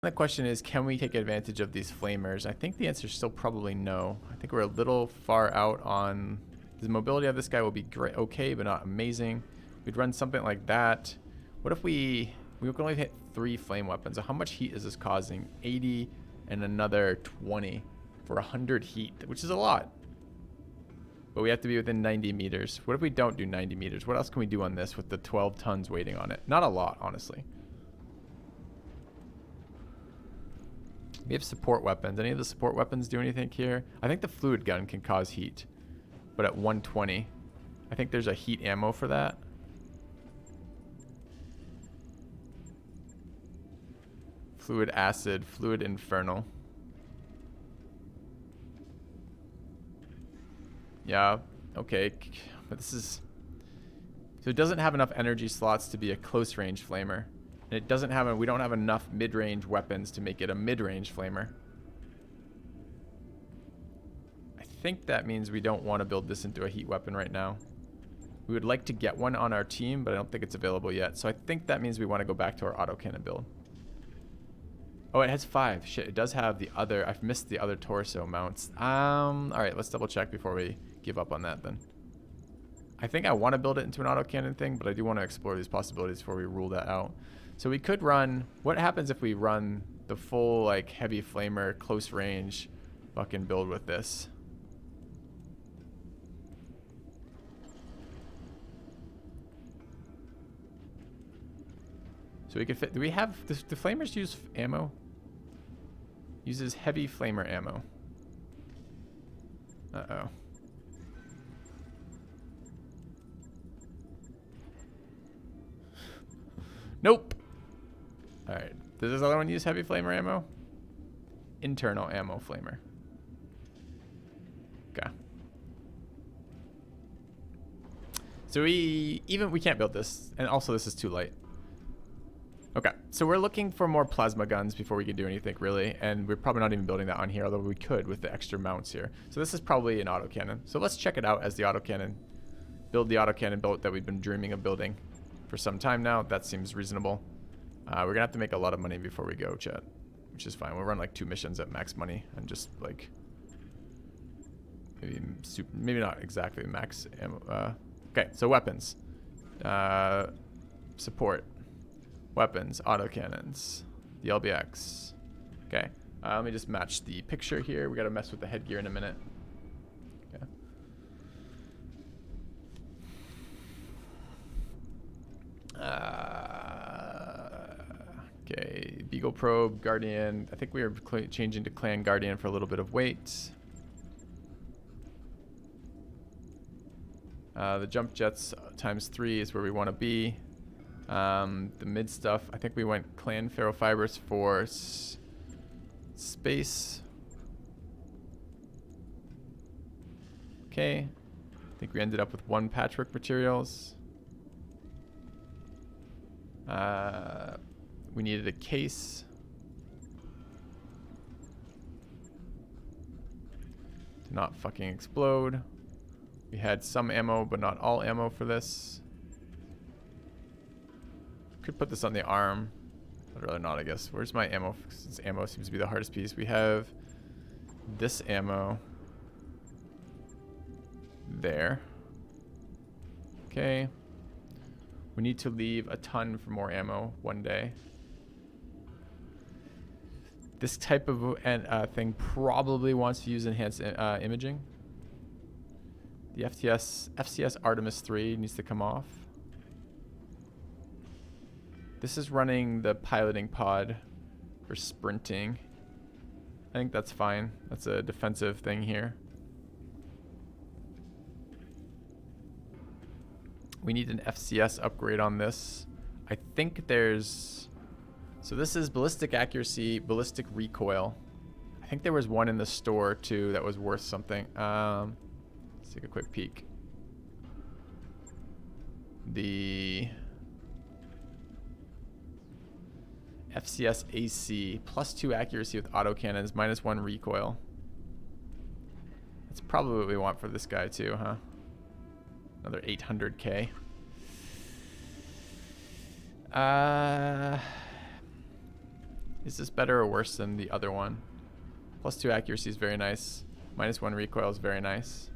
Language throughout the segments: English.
The question is, can we take advantage of these flamers? I think the answer is still probably no. I think we're a little far out on the mobility of this guy. Will be great, okay, but not amazing. We'd run something like that. What if we can only hit 3 flame weapons? So how much heat is this causing? 80 and another 20 for 100 heat, which is a lot. But we have to be within 90 meters. What if we don't do 90 meters? What else can we do on this with the 12 tons waiting on it? Not a lot, honestly. We have support weapons. Any of the support weapons do anything here? I think the fluid gun can cause heat, but at 120. I think there's a heat ammo for that. Fluid acid, fluid infernal. Yeah, okay. But this is... So it doesn't have enough energy slots to be a close range flamer. And it doesn't have we don't have enough mid-range weapons to make it a mid-range flamer. I think that means we don't want to build this into a heat weapon right now. We would like to get one on our team, but I don't think it's available yet. So I think that means we want to go back to our autocannon build. Oh, it has 5. Shit, it does have the other... I've missed the other torso mounts. Alright, let's double check before we give up on that then. I think I want to build it into an autocannon thing, but I do want to explore these possibilities before we rule that out. So we could run... What happens if we run the full, like, heavy flamer, close range fucking build with this? So we could fit... Do we have... Do flamers use ammo? Uses heavy flamer ammo. Uh-oh. Nope. Alright. Does this other one use heavy flamer ammo? Internal ammo flamer. Okay. So we can't build this. And also this is too light. Okay. So we're looking for more plasma guns before we can do anything really. And we're probably not even building that on here, although we could with the extra mounts here. So this is probably an autocannon. So let's check it out as the autocannon. Build the autocannon build that we've been dreaming of building for some time now. That seems reasonable. We're gonna have to make a lot of money before we go, chat, which is fine. We'll run like 2 missions at max money and just like maybe not exactly max ammo. Okay, so weapons, support, weapons, autocannons, the LBX. Okay, let me just match the picture here. We gotta mess with the headgear in a minute. Okay. Okay, Beagle Probe, Guardian. I think we are changing to Clan Guardian for a little bit of weight. The jump jets ×3 is where we want to be. The mid stuff, I think we went Clan Ferrofibers for space. Okay, I think we ended up with 1 patchwork materials. We needed a case. To not fucking explode. We had some ammo, but not all ammo for this. Could put this on the arm. I'd rather not, I guess. Where's my ammo? Since ammo seems to be the hardest piece. We have this ammo. There. Okay. We need to leave a ton for more ammo one day. This type of thing probably wants to use enhanced imaging. The FCS Artemis 3 needs to come off. This is running the piloting pod for sprinting. I think that's fine. That's a defensive thing here. We need an FCS upgrade on this. I think there's... So this is ballistic accuracy, ballistic recoil. I think there was one in the store too that was worth something. Let's take a quick peek. The FCS AC, +2 accuracy with autocannons, -1 recoil. That's probably what we want for this guy too, huh? Another 800k. Is this better or worse than the other one? +2 accuracy is very nice. -1 recoil is very nice.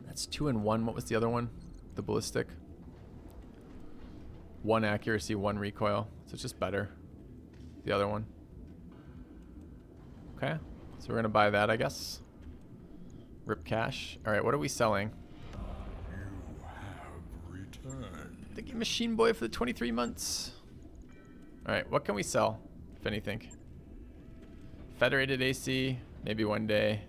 That's 2 and 1. What was the other one? The ballistic. 1 accuracy, 1 recoil. So it's just better. The other one. Okay. So we're going to buy that, I guess. Rip cash. All right, what are we selling? You have returned. The machine boy for the 23 months. All right, what can we sell, if anything? Federated AC, maybe one day.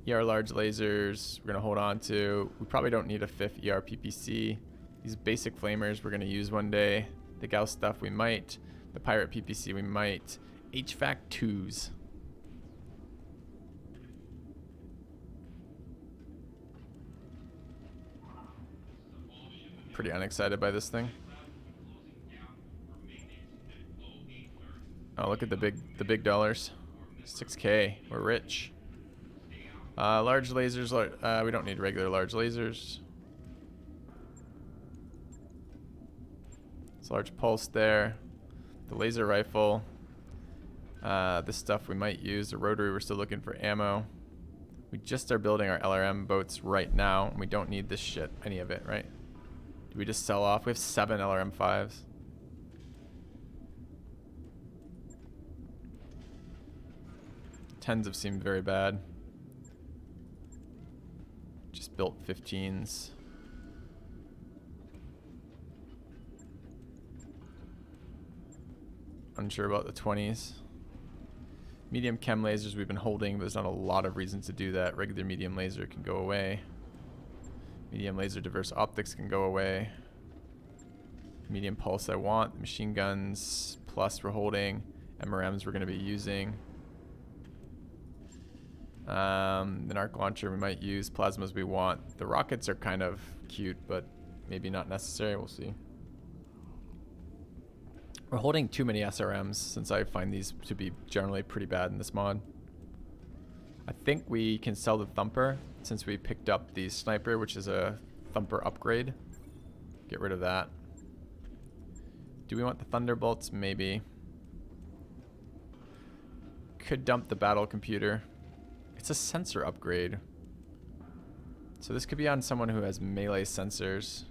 ER large lasers, we're going to hold on to. We probably don't need a 5th ER PPC. These basic flamers we're going to use one day. The Gauss stuff we might. The Pirate PPC we might. HVAC 2s. Pretty unexcited by this thing. Oh, look at the big dollars. 6K. We're rich. Large lasers. We don't need regular large lasers. It's large pulse there. The laser rifle. This stuff we might use. The rotary, we're still looking for ammo. We just are building our LRM boats right now, and we don't need this shit, any of it, right? Do we just sell off? We have 7 LRM5s. Tens have seemed very bad. Just built 15s. Unsure about the 20s. Medium chem lasers we've been holding, but there's not a lot of reasons to do that. Regular medium laser can go away. Medium laser diverse optics can go away. Medium pulse I want. Machine guns plus we're holding. MRMs we're going to be using. The arc launcher we might use. Plasmas we want. The rockets are kind of cute, but maybe not necessary. We'll see. We're holding too many SRMs since I find these to be generally pretty bad in this mod. I think we can sell the Thumper since we picked up the Sniper, which is a Thumper upgrade. Get rid of that. Do we want the Thunderbolts? Maybe. Could dump the battle computer. It's a sensor upgrade. So this could be on someone who has melee sensors.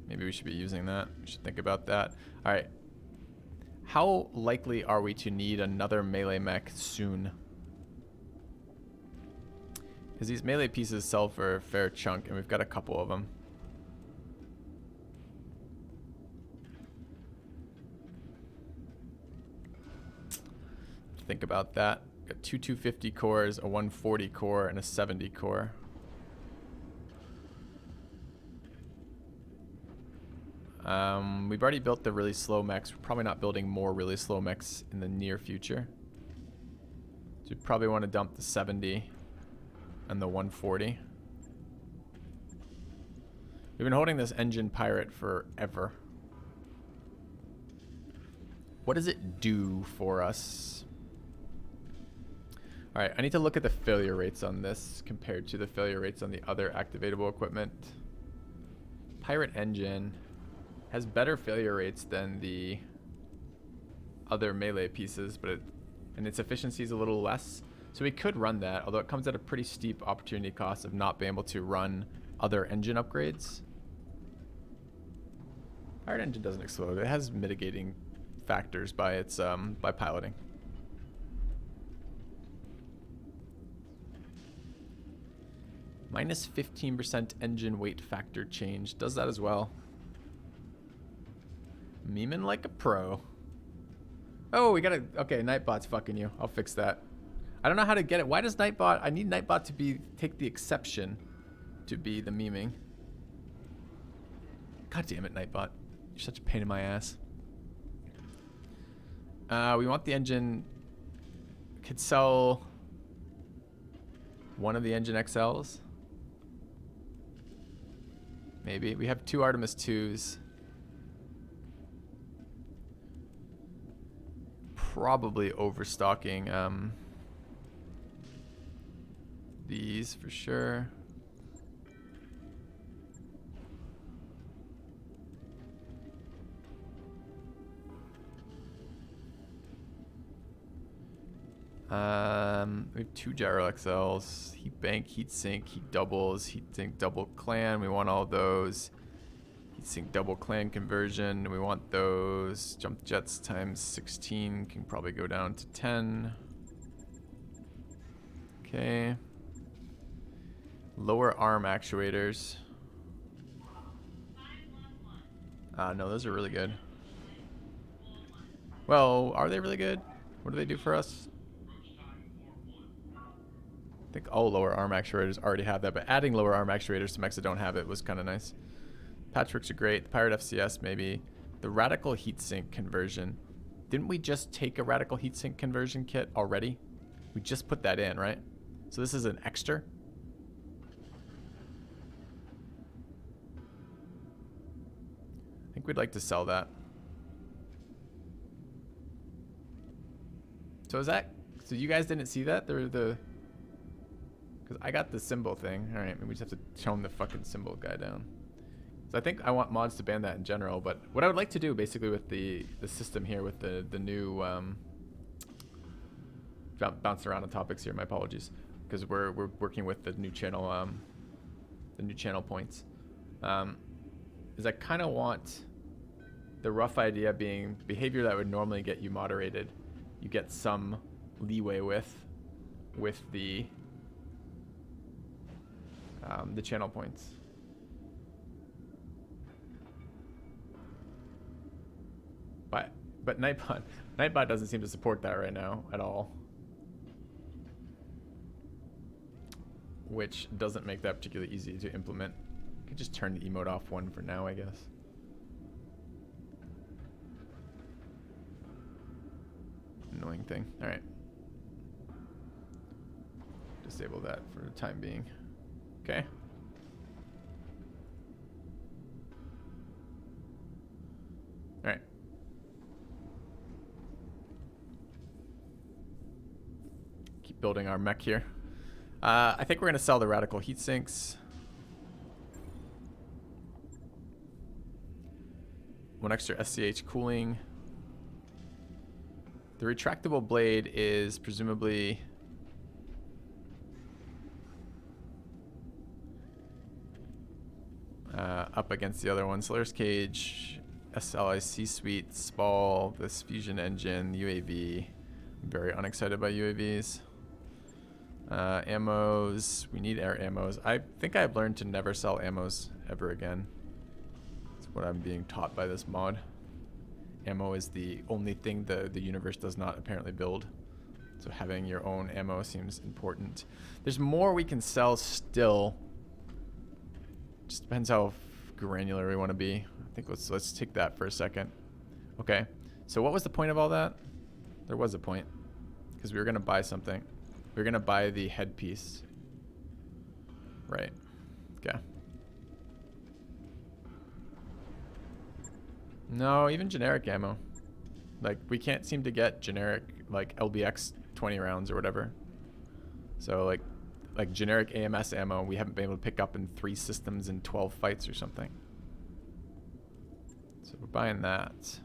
Maybe we should be using that. We should think about that. All right. How likely are we to need another melee mech soon? Because these melee pieces sell for a fair chunk, and we've got a couple of them. Think about that. Got 2 250 cores, a 140 core, and a 70 core. We've already built the really slow mechs. We're probably not building more really slow mechs in the near future. So we probably want to dump the 70 and the 140. We've been holding this engine pirate forever. What does it do for us? All right, I need to look at the failure rates on this compared to the failure rates on the other activatable equipment. Pirate engine has better failure rates than the other melee pieces, but and its efficiency is a little less. So we could run that, although it comes at a pretty steep opportunity cost of not being able to run other engine upgrades. Pirate engine doesn't explode. It has mitigating factors by its by piloting. Minus 15% engine weight factor change. Does that as well. Memeing like a pro. Oh, we gotta... Okay, Nightbot's fucking you. I'll fix that. I don't know how to get it. Why does Nightbot... I need Nightbot to be... Take the exception to be the memeing. God damn it, Nightbot. You're such a pain in my ass. We want the engine... Could sell... one of the engine XLs. Maybe. We have 2 Artemis 2s. probably overstocking these for sure. We have 2 gyro XLs, heat bank, heat sink, heat doubles, heat sink double clan. We want all those. Heat sink double clan conversion. We want those. Jump jets times 16 can probably go down to 10. Okay. Lower arm actuators. No, those are really good. Well, are they really good? What do they do for us? I think all lower arm actuators already have that, but adding lower arm actuators to mechs that don't have it was kind of nice. Patchworks are great. The Pirate FCS maybe. The Radical Heatsink conversion. Didn't we just take a Radical Heatsink conversion kit already? We just put that in, right? So this is an extra. I think we'd like to sell that. So is that... So you guys didn't see that? They're the... Because I got the symbol thing. Alright, maybe we just have to tone the fucking symbol guy down. So I think I want mods to ban that in general, but what I would like to do basically with the system here with the new... bouncing around on topics here, my apologies. Because we're working with the new channel points. Is I kind of want the rough idea being behavior that would normally get you moderated, you get some leeway with the channel points. But Nightbot doesn't seem to support that right now at all, which doesn't make that particularly easy to implement. I could just turn the emote off one for now, I guess. Annoying thing. All right. Disable that for the time being. Okay. All right. Keep building our mech here. I think we're going to sell the Radical Heat Sinks. One extra SCH cooling. The retractable blade is presumably... up against the other one. Solaris Cage, SLIC Suite, Spall, this fusion engine, UAV. I'm very unexcited by UAVs. Ammos. We need air ammos. I think I've learned to never sell ammos ever again. That's what I'm being taught by this mod. Ammo is the only thing the universe does not apparently build. So having your own ammo seems important. There's more we can sell still. Just depends how granular we want to be. I think let's take that for a second. Okay. So what was the point of all that? There was a point. Because we were going to buy something. We were going to buy the headpiece. Right. Okay. No, even generic ammo. Like, we can't seem to get generic, like, LBX 20 rounds or whatever. So, like generic AMS ammo, we haven't been able to pick up in 3 systems in 12 fights or something. So we're buying that.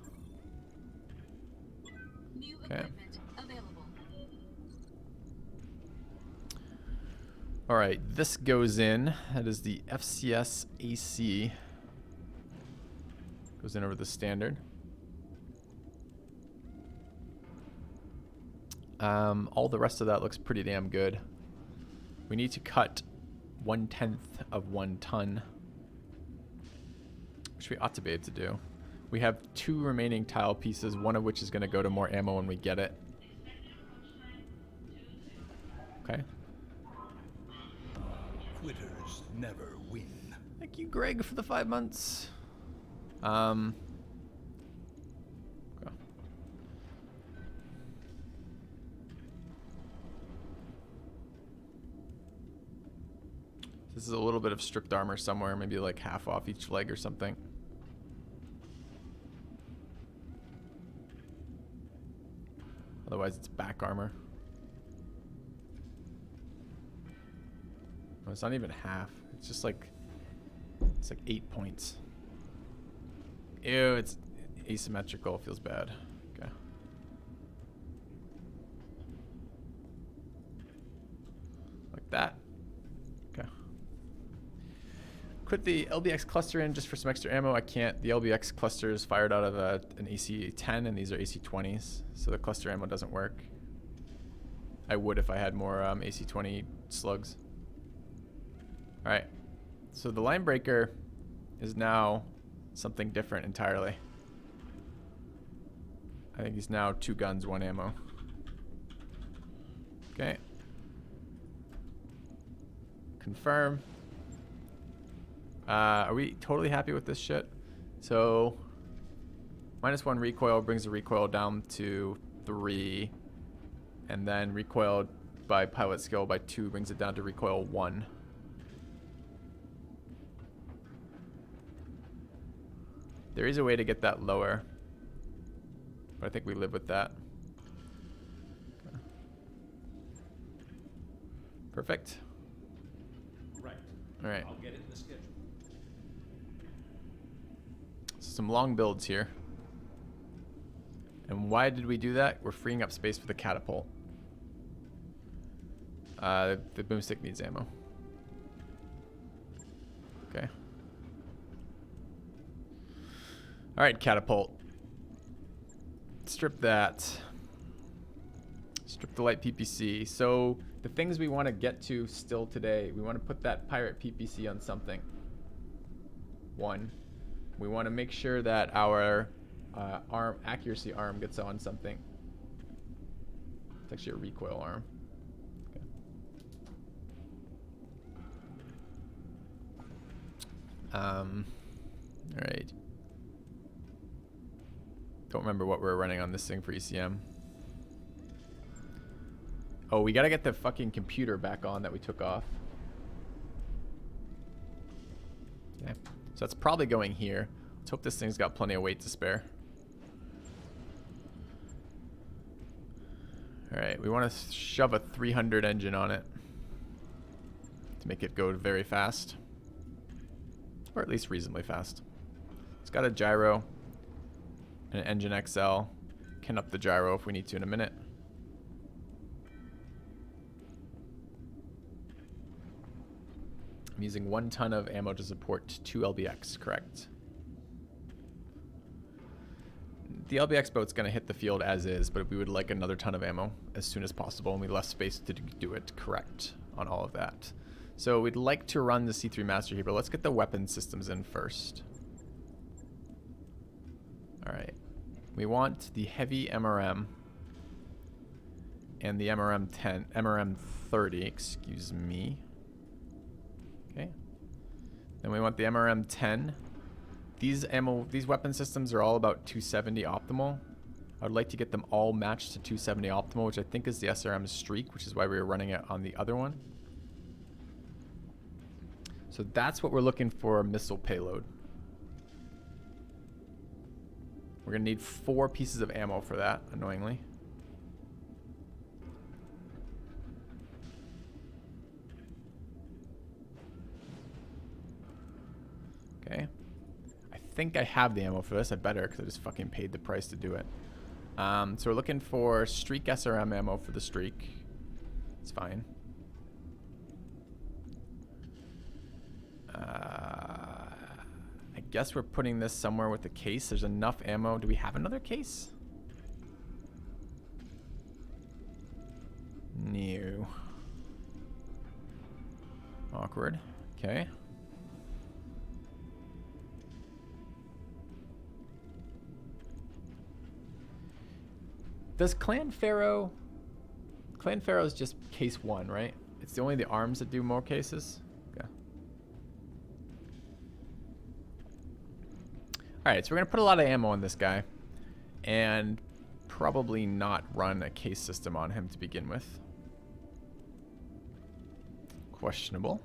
New okay. Equipment available. All right, this goes in. That is the FCS AC. Goes in over the standard. All the rest of that looks pretty damn good. We need to cut 1/10 of 1 ton, which we ought to be able to do. We have 2 remaining tile pieces, one of which is going to go to more ammo when we get it. Okay. Quitters never win. Thank you, Greg, for the 5 months. This is a little bit of stripped armor somewhere, maybe like half off each leg or something. Otherwise, it's back armor. No, it's not even half. It's just like, it's like 8 points. Ew, it's asymmetrical. Feels bad. Okay. Like that. Okay. Put the LBX cluster in just for some extra ammo. I can't. The LBX cluster is fired out of an AC-10, and these are AC-20s, so the cluster ammo doesn't work. I would if I had more AC-20 slugs. All right. So the line breaker is now something different entirely. I think he's now 2 guns, 1 ammo. Okay. Confirm. Are we totally happy with this shit? So, -1 recoil brings the recoil down to 3. And then recoil by pilot skill by 2 brings it down to recoil 1. There is a way to get that lower, but I think we live with that. Okay. Perfect. Right. All right. I'll get it in the schedule. Some long builds here. And why did we do that? We're freeing up space for the catapult. The boomstick needs ammo. Okay. All right, catapult. Strip that. Strip the light PPC. So the things we want to get to still today, we want to put that pirate PPC on something. 1. We want to make sure that our arm accuracy arm gets on something. It's actually a recoil arm. Okay. All right. Don't remember what we're running on this thing for ECM. Oh, we gotta get the fucking computer back on that we took off. Okay. So that's probably going here. Let's hope this thing's got plenty of weight to spare. Alright, we want to shove a 300 engine on it to make it go very fast. Or at least reasonably fast. It's got a gyro and an engine XL. Can up the gyro if we need to in a minute. I'm using 1 ton of ammo to support 2 LBX, correct? The LBX boat's going to hit the field as is, but we would like another ton of ammo as soon as possible, and we left space to do it correct on all of that. So we'd like to run the C3 Master here, but let's get the weapon systems in first. Alright. We want the heavy MRM and the MRM 30, excuse me. Okay. Then we want the MRM 10. These weapon systems are all about 270 optimal. I would like to get them all matched to 270 optimal, which I think is the SRM streak, which is why we were running it on the other one. So that's what we're looking for, a missile payload. We're gonna need 4 pieces of ammo for that, annoyingly. Okay. I think I have the ammo for this. I better, because I just fucking paid the price to do it. So we're looking for streak SRM ammo for the streak. It's fine. I guess we're putting this somewhere with the case. There's enough ammo. Do we have another case? No. Awkward. Okay. Does Clan Pharaoh... Clan Pharaoh is just case 1, right? It's only the arms that do more cases? Okay. Alright, so we're going to put a lot of ammo on this guy. And probably not run a case system on him to begin with. Questionable.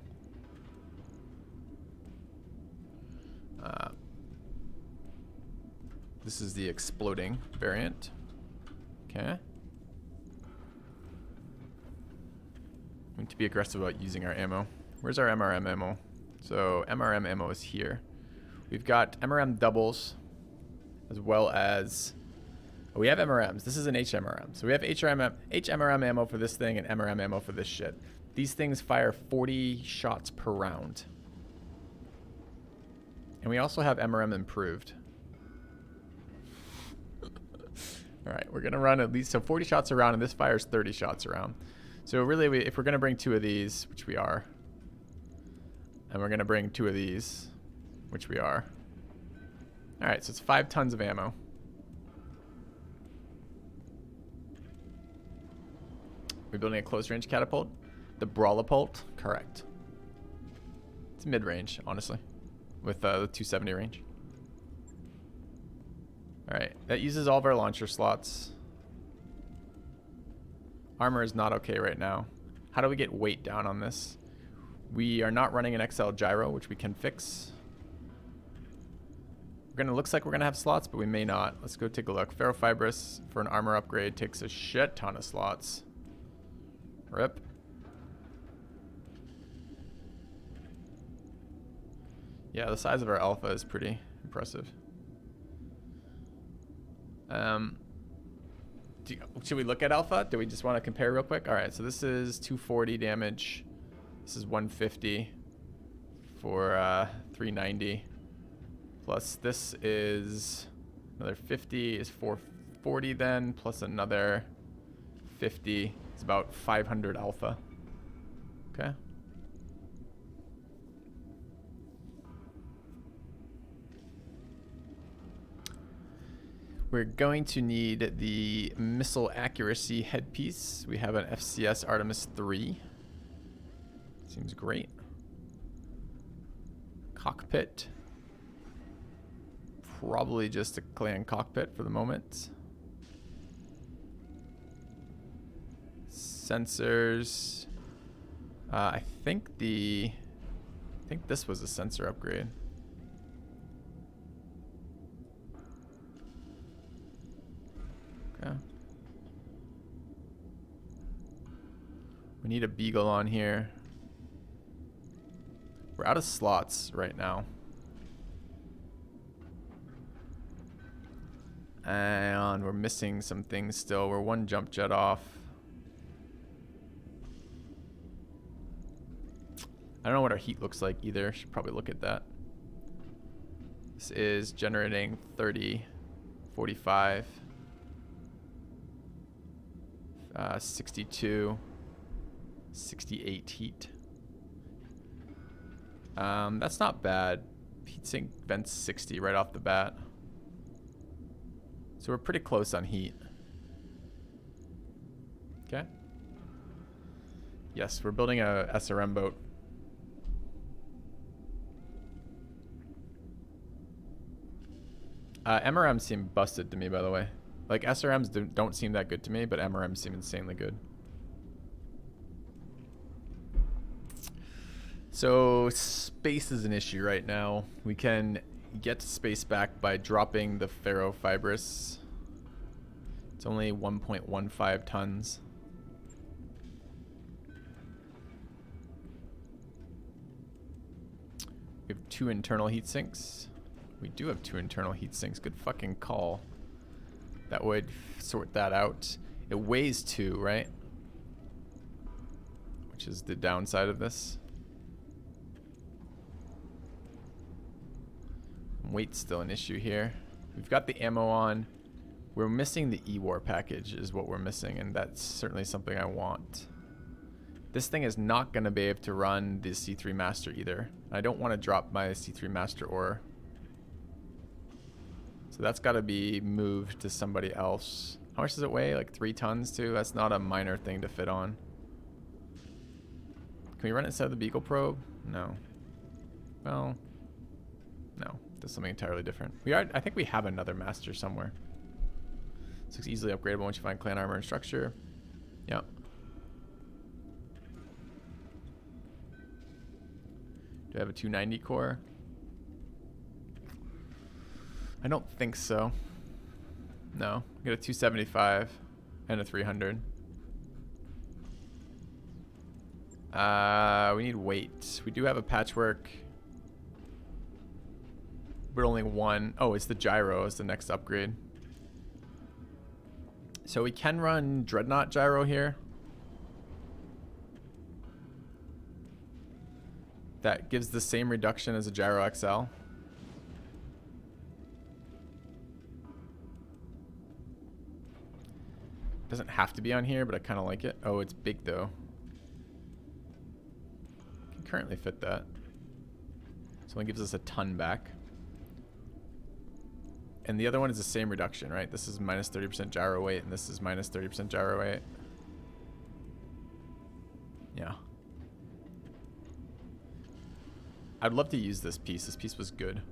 This is the exploding variant. Okay. to be aggressive about using our ammo. Where's our MRM ammo? So MRM ammo is here. We've got MRM doubles as well as... Oh, we have MRMs. This is an HMRM. So we have HMRM ammo for this thing and MRM ammo for this shit. These things fire 40 shots per round. And we also have MRM improved. Alright, we're going to run at least, so 40 shots a round, and this fires 30 shots a round. So really, if we're going to bring 2 of these, which we are, and we're going to bring 2 of these, which we are. Alright, so it's 5 tons of ammo. We're building a close-range catapult. The Brawlapult, correct. It's mid-range, honestly, with the 270 range. Alright, that uses all of our launcher slots. Armor is not okay right now. How do we get weight down on this? We are not running an XL gyro, which we can fix. Looks like we're gonna have slots, but we may not. Let's go take a look. Ferrofibrous for an armor upgrade takes a shit ton of slots. Rip. Yeah, the size of our alpha is pretty impressive. Should we look at alpha? Do we just want to compare real quick? All right, so this is 240 damage. This is 150 for 390. Plus this is another 50 is 440 then, plus another 50. It's about 500 alpha. Okay. We're going to need the missile accuracy headpiece. We have an FCS Artemis 3. Seems great. Cockpit. Probably just a clan cockpit for the moment. Sensors. I think this was a sensor upgrade. Okay. We need a beagle on here. We're out of slots right now. And we're missing some things still. We're 1 jump jet off. I don't know what our heat looks like either. Should probably look at that. This is generating 30, 45, 62, 68 heat. That's not bad. Heatsink vents 60 right off the bat. So we're pretty close on heat. Okay. Yes, we're building a SRM boat. MRMs seem busted to me, by the way. Like, SRMs don't seem that good to me, but MRMs seem insanely good. So, space is an issue right now. We can get space back by dropping the ferrofibrous. It's only 1.15 tons. We have 2 internal heat sinks. We do have 2 internal heat sinks. Good fucking call. That would sort that out. It weighs 2, right? Which is the downside of this. Weight's still an issue here. We've got the ammo on. We're missing the E-War package is what we're missing, and that's certainly something I want. This thing is not going to be able to run the C3 Master either. I don't want to drop my C3 Master ore. So that's got to be moved to somebody else. How much does it weigh? Like 3 tons too? That's not a minor thing to fit on. Can we run it instead of the Beagle probe? No. Well, no. That's something entirely different. I think we have another master somewhere. So it's easily upgradable once you find clan armor and structure. Yep. Do I have a 290 core? I don't think so. No. I got a 275 and a 300. We need weight. We do have a patchwork. But only one. Oh, it's the gyro is the next upgrade. So we can run Dreadnought gyro here. That gives the same reduction as a gyro XL. Doesn't have to be on here, but I kind of like it. Oh, it's big though. Can currently fit that. So it gives us a ton back. And the other one is the same reduction, right? This is minus 30% gyro weight, and this is minus 30% gyro weight. Yeah. I'd love to use this piece. This piece was good.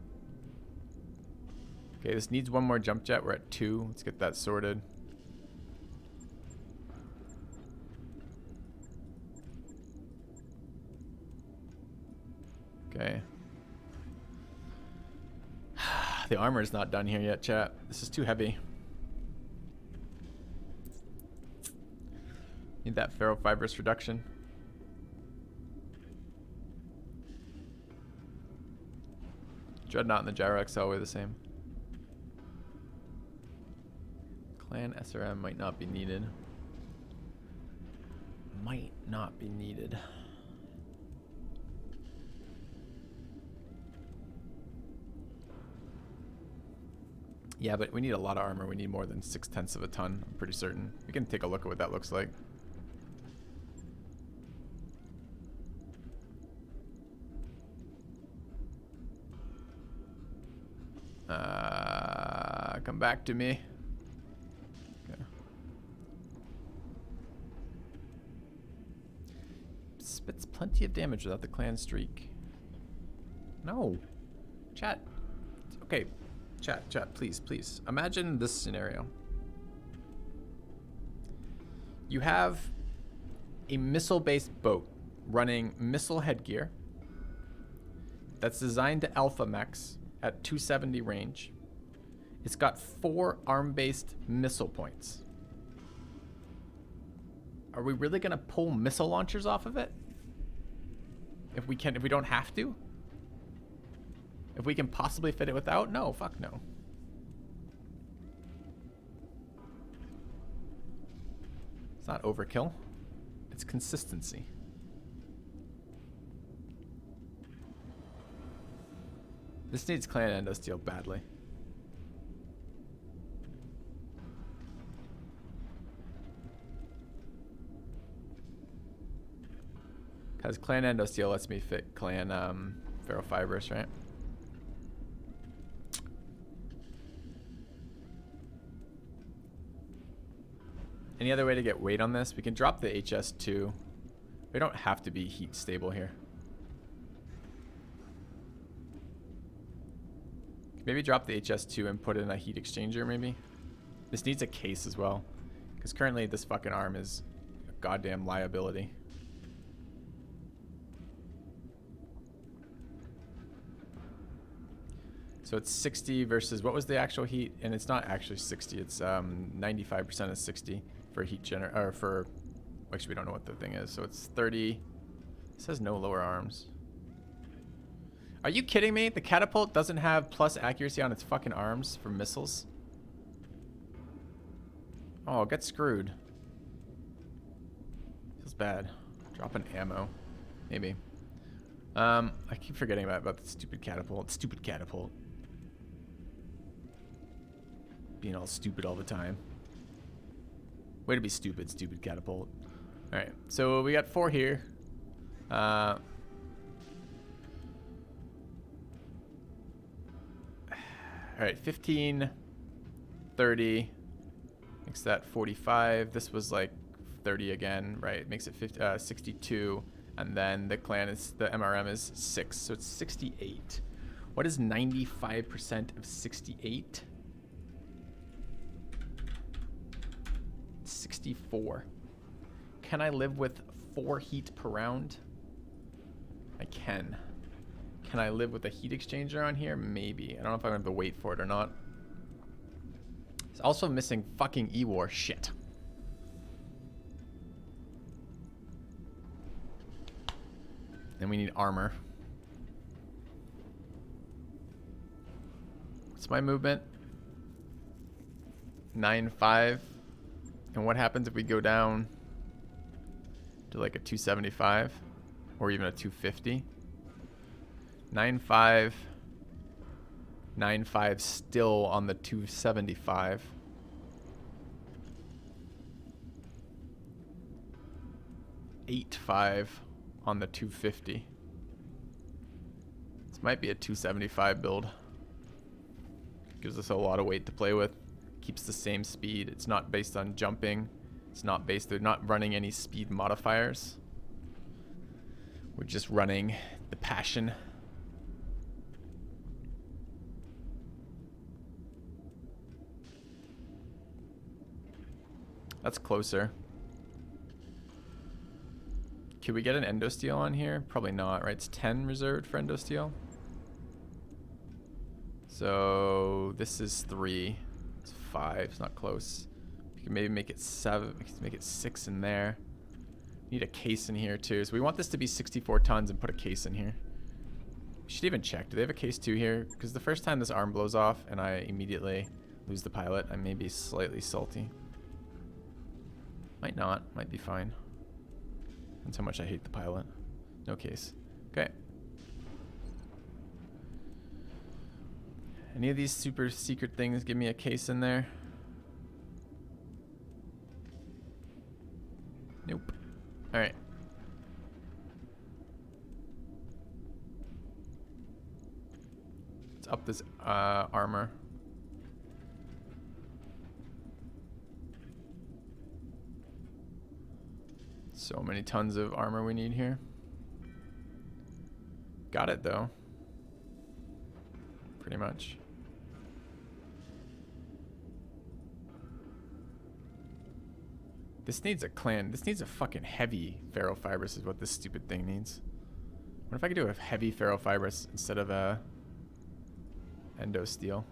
Okay, this needs one more jump jet. We're at 2. Let's get that sorted. Okay. The armor is not done here yet, chat. This is too heavy. Need that ferrofibrous reduction. Dreadnought and the Gyro XL were the same. Clan SRM might not be needed. Might not be needed. Yeah, but we need a lot of armor. We need more than 0.6 of a ton. I'm pretty certain. We can take a look at what that looks like. Come back to me. Okay. Spits plenty of damage without the clan streak. No. Chat. Okay. Chat, please. Imagine this scenario. You have a missile-based boat running missile headgear that's designed to alpha max at 270 range. It's got 4 arm-based missile points. Are we really gonna pull missile launchers off of it? If we don't have to? If we can possibly fit it without? No, fuck no. It's not overkill. It's consistency. This needs clan endosteel badly. Because clan endosteel lets me fit clan ferrofibrous, right? Any other way to get weight on this? We can drop the HS2. We don't have to be heat stable here. Maybe drop the HS2 and put in a heat exchanger, maybe? This needs a case as well. Because currently this fucking arm is a goddamn liability. So it's 60 versus, what was the actual heat? And it's not actually 60, it's 95% of 60 for heat or for, actually we don't know what the thing is. So it's 30, it says no lower arms. Are you kidding me? The catapult doesn't have plus accuracy on its fucking arms for missiles? Oh, get screwed. Feels bad. Dropping ammo. Maybe. I keep forgetting about the stupid catapult. Stupid catapult. Being all stupid all the time. Way to be stupid, stupid catapult. Alright, so we got 4 here. Alright, 15, 30. Makes that 45. This was like 30 again, right? Makes it 62. And then the MRM is 6. So it's 68. What is 95% of 68? 64. Can I live with 4 heat per round? I can. Can I live with a heat exchanger on here? Maybe. I don't know if I'm going to have to wait for it or not. It's also missing fucking E-War shit. Then we need armor. What's my movement? 9.5. And what happens if we go down to like a 275 or even a 250? 9.5. 9.5 still on the 275. Eight five on the 250. This might be a 275 build. Gives us a lot of weight to play with. Keeps the same speed. It's not based on jumping. It's not based, they're not running any speed modifiers. We're just running the passion. That's closer. Could we get an endosteel on here? Probably not, right? It's 10 reserved for endosteel. So this is 3. It's 5. It's not close. We can maybe make it 7. We can make it 6 in there. Need a case in here too. So we want this to be 64 tons and put a case in here. We should even check. Do they have a case 2 here? Because the first time this arm blows off and I immediately lose the pilot, I may be slightly salty. Might not. Might be fine. That's how much I hate the pilot. No case. Okay. Any of these super secret things give me a case in there? Nope. Alright. Let's up this armor. So many tons of armor we need here. Got it though. Pretty much. This needs a clan. This needs a fucking heavy ferrofibrous is what this stupid thing needs. What if I could do a heavy ferrofibrous instead of a endo steel?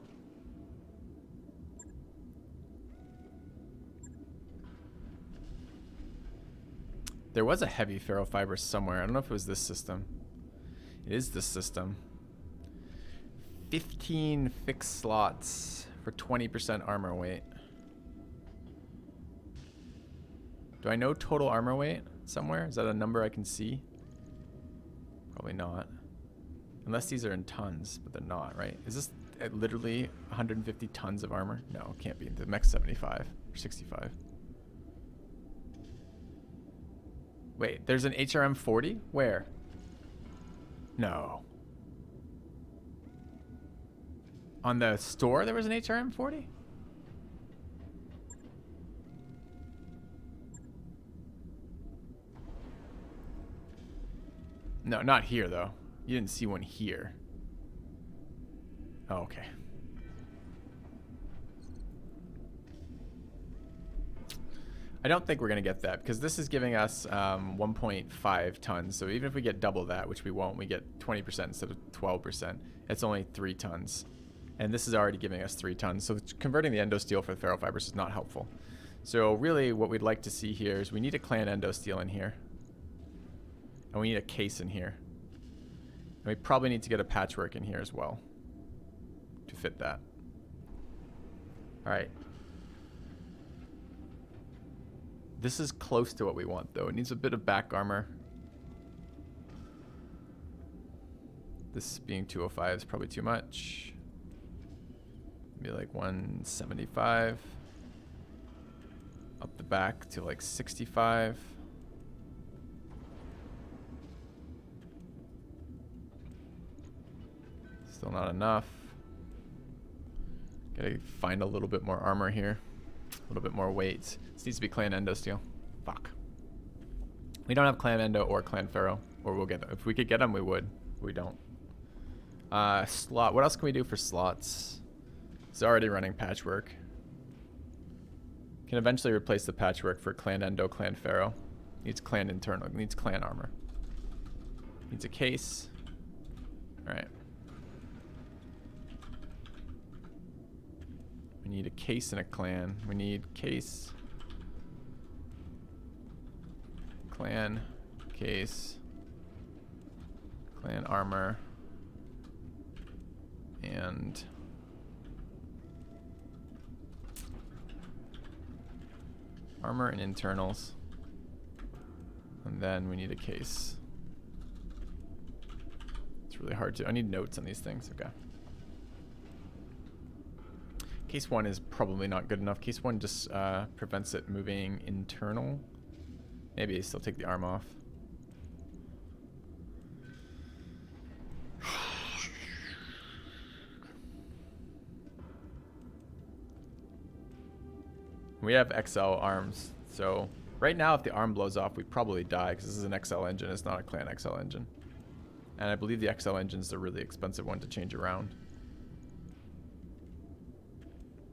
There was a heavy ferrofibrous somewhere. I don't know if it was this system. It is this system. 15 fixed slots for 20% armor weight. Do I know total armor weight somewhere? Is that a number I can see? Probably not. Unless these are in tons, but they're not, right? Is this literally 150 tons of armor? No, it can't be. The mech 75 or 65. Wait, there's an HRM 40? Where? No. On the store there was an HRM 40? No, not here though. You didn't see one here. Oh, okay. I don't think we're going to get that because this is giving us 1.5 tons. So even if we get double that, which we won't, we get 20% instead of 12%. It's only 3 tons. And this is already giving us 3 tons. So converting the endo steel for the ferrofibers is not helpful. So really what we'd like to see here is we need a clan endo steel in here. And we need a case in here. And we probably need to get a patchwork in here as well to fit that. All right. This is close to what we want though. It needs a bit of back armor. This being 205 is probably too much. Maybe like 175. Up the back to like 65. Still not enough. Gotta find a little bit more armor here. A little bit more weight. This needs to be clan endo steel. Fuck. We don't have clan endo or clan ferro. Or we'll get them. If we could get them, we would. We don't. Slot. What else can we do for slots? It's already running patchwork. Can eventually replace the patchwork for clan endo, clan ferro. Needs clan internal. Needs clan armor. Needs a case. Alright. We need a case and a clan. We need case. Clan. Case. Clan armor. And armor and internals. And then we need a case. It's really hard to... I need notes on these things. Okay. Case 1 is probably not good enough. Case 1 just prevents it moving internal. Maybe I still take the arm off. We have XL arms, so right now if the arm blows off, we probably die because this is an XL engine. It's not a Clan XL engine. And I believe the XL engine is a really expensive one to change around.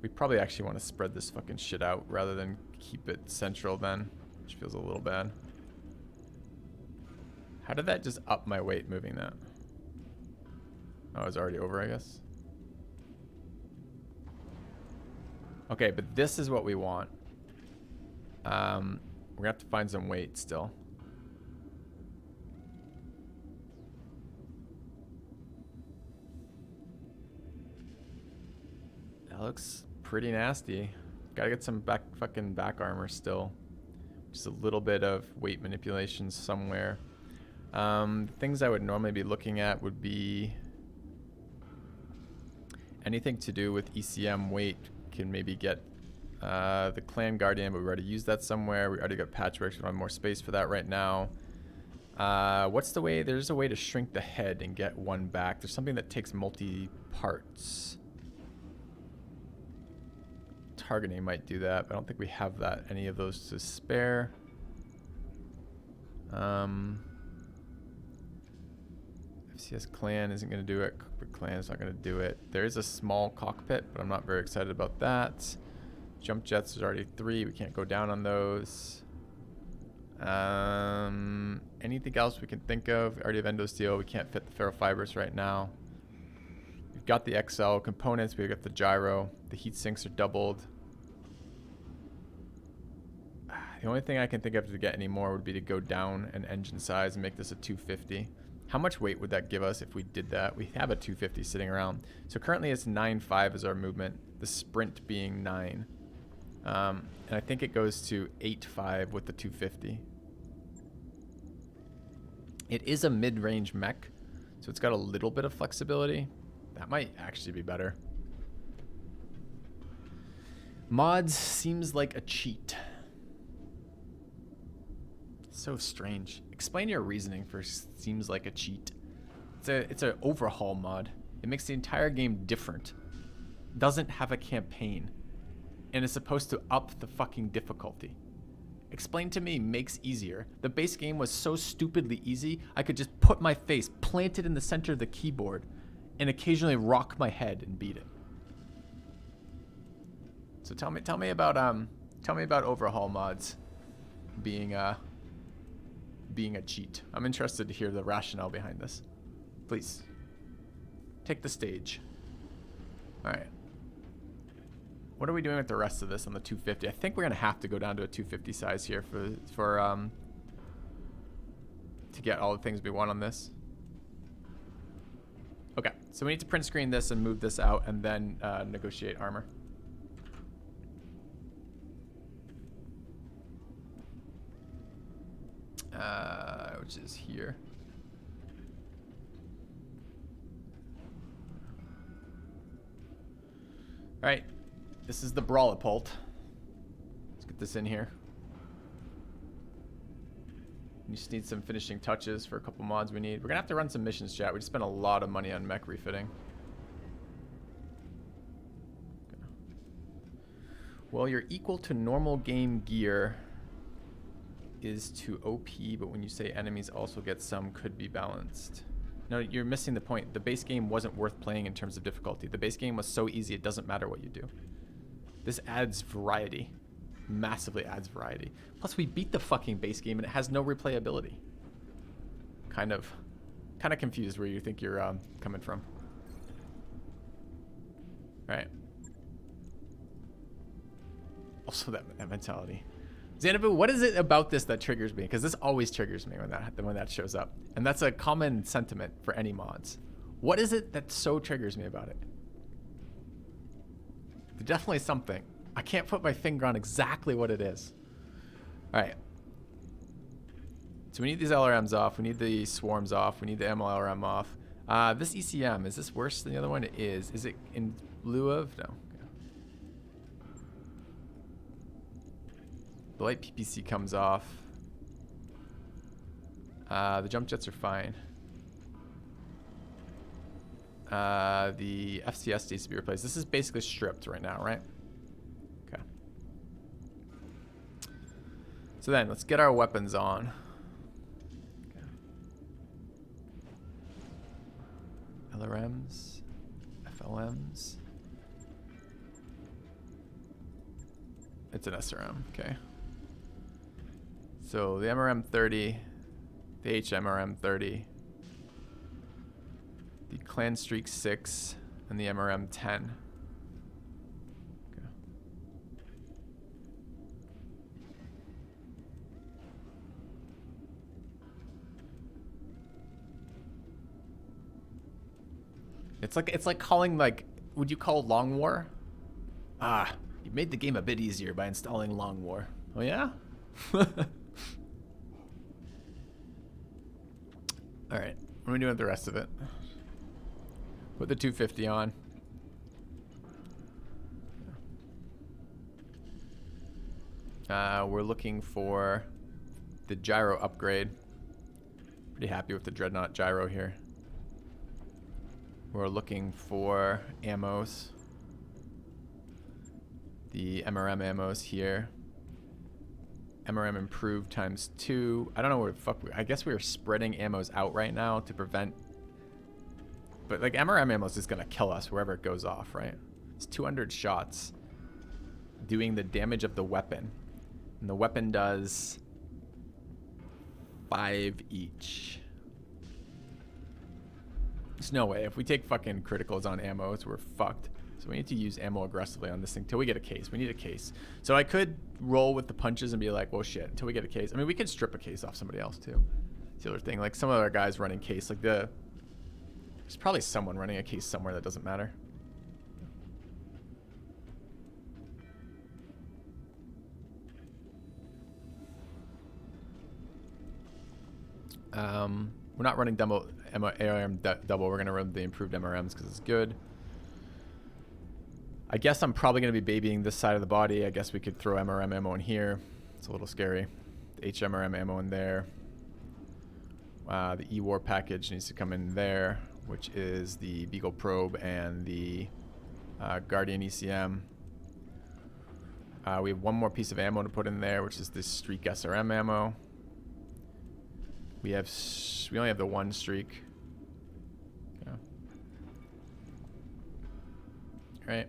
We probably actually want to spread this fucking shit out rather than keep it central then, which feels a little bad. How did that just up my weight moving that? Oh, it's already over, I guess. Okay, but this is what we want. We're gonna have to find some weight still. That looks pretty nasty. Gotta get some fucking back armor still. Just a little bit of weight manipulation somewhere. Things I would normally be looking at would be anything to do with ECM weight. Can maybe get the Clan Guardian, but we already used that somewhere. We already got Patchworks. We don't have more space for that right now. What's the way? There's a way to shrink the head and get one back. There's something that takes multi-parts. Targeting might do that, but I don't think we have that. Any of those to spare. FCS Clan isn't going to do it. Cookbook Clan is not going to do it. There is a small cockpit, but I'm not very excited about that. Jump jets, there's already 3. We can't go down on those. Anything else we can think of? We already have Endosteel. We can't fit the ferrofibers right now. We've got the XL components. We've got the gyro. The heat sinks are doubled. The only thing I can think of to get any more would be to go down an engine size and make this a 250. How much weight would that give us if we did that? We have a 250 sitting around. So currently it's 9.5 as our movement. The sprint being 9. And I think it goes to 8.5 with the 250. It is a mid-range mech, so it's got a little bit of flexibility. That might actually be better. Mods seems like a cheat. So strange. Explain your reasoning for seems like a cheat. It's an overhaul mod. It makes the entire game different. Doesn't have a campaign. And is supposed to up the fucking difficulty. Explain to me makes easier. The base game was so stupidly easy, I could just put my face planted in the center of the keyboard and occasionally rock my head and beat it. So tell me about overhaul mods being a cheat. I'm interested to hear the rationale behind this. Please. Take the stage. Alright. What are we doing with the rest of this on the 250? I think we're going to have to go down to a 250 size here to get all the things we want on this. Okay, so we need to print screen this and move this out and then negotiate armor. Which is here. All right, this is the Brawlapult. Let's get this in here. You just need some finishing touches for a couple mods we need. We're gonna have to run some missions, chat. We just spent a lot of money on mech refitting. Okay. Well, you're equal to normal game gear is to OP, but when you say enemies also get some, could be balanced. No, you're missing the point. The base game wasn't worth playing in terms of difficulty. The base game was so easy, it doesn't matter what you do. This adds variety. Massively adds variety. Plus, we beat the fucking base game and it has no replayability. Kind of confused where you think you're coming from. All right. Also, that mentality. Xanabu, what is it about this that triggers me? Because this always triggers me when that shows up. And that's a common sentiment for any mods. What is it that so triggers me about it? There's definitely something. I can't put my finger on exactly what it is. All right. So we need these LRMs off. We need the swarms off. We need the MLRM off. This ECM, is this worse than the other one? It is. Is it in lieu of? No. Okay. The light PPC comes off. The jump jets are fine. The FCS needs to be replaced. This is basically stripped right now, right? Okay. So then, let's get our weapons on. Okay. LRMs, FLMs. It's an SRM, okay. So the MRM 30, the HMRM 30. The Clan Streak 6 and the MRM 10. Okay. It's like calling, like, would you call Long War? Ah, you made the game a bit easier by installing Long War. Oh yeah? All right, what are we doing with the rest of it? Put the 250 on. We're looking for the gyro upgrade. Pretty happy with the Dreadnought gyro here. We're looking for ammos. The MRM ammos here. MRM improved ×2. I don't know where the fuck I guess we are spreading ammos out right now to prevent. But like MRM ammo is just gonna kill us wherever it goes off, right? It's 200 shots doing the damage of the weapon. And the weapon does 5 each. There's no way. If we take fucking criticals on ammos, we're fucked. So we need to use ammo aggressively on this thing till we get a case. We need a case. So I could roll with the punches and be like, well, shit, until we get a case. I mean, we could strip a case off somebody else too. It's the other thing. Like some of our guys running case, like there's probably someone running a case somewhere that doesn't matter. We're not running ARM double. We're going to run the improved MRMs because it's good. I guess I'm probably going to be babying this side of the body. I guess we could throw MRM ammo in here. It's a little scary. The HMRM ammo in there. The E-War package needs to come in there, which is the Beagle Probe and the Guardian ECM. We have one more piece of ammo to put in there, which is this Streak SRM ammo. We only have the one Streak. Yeah. All right.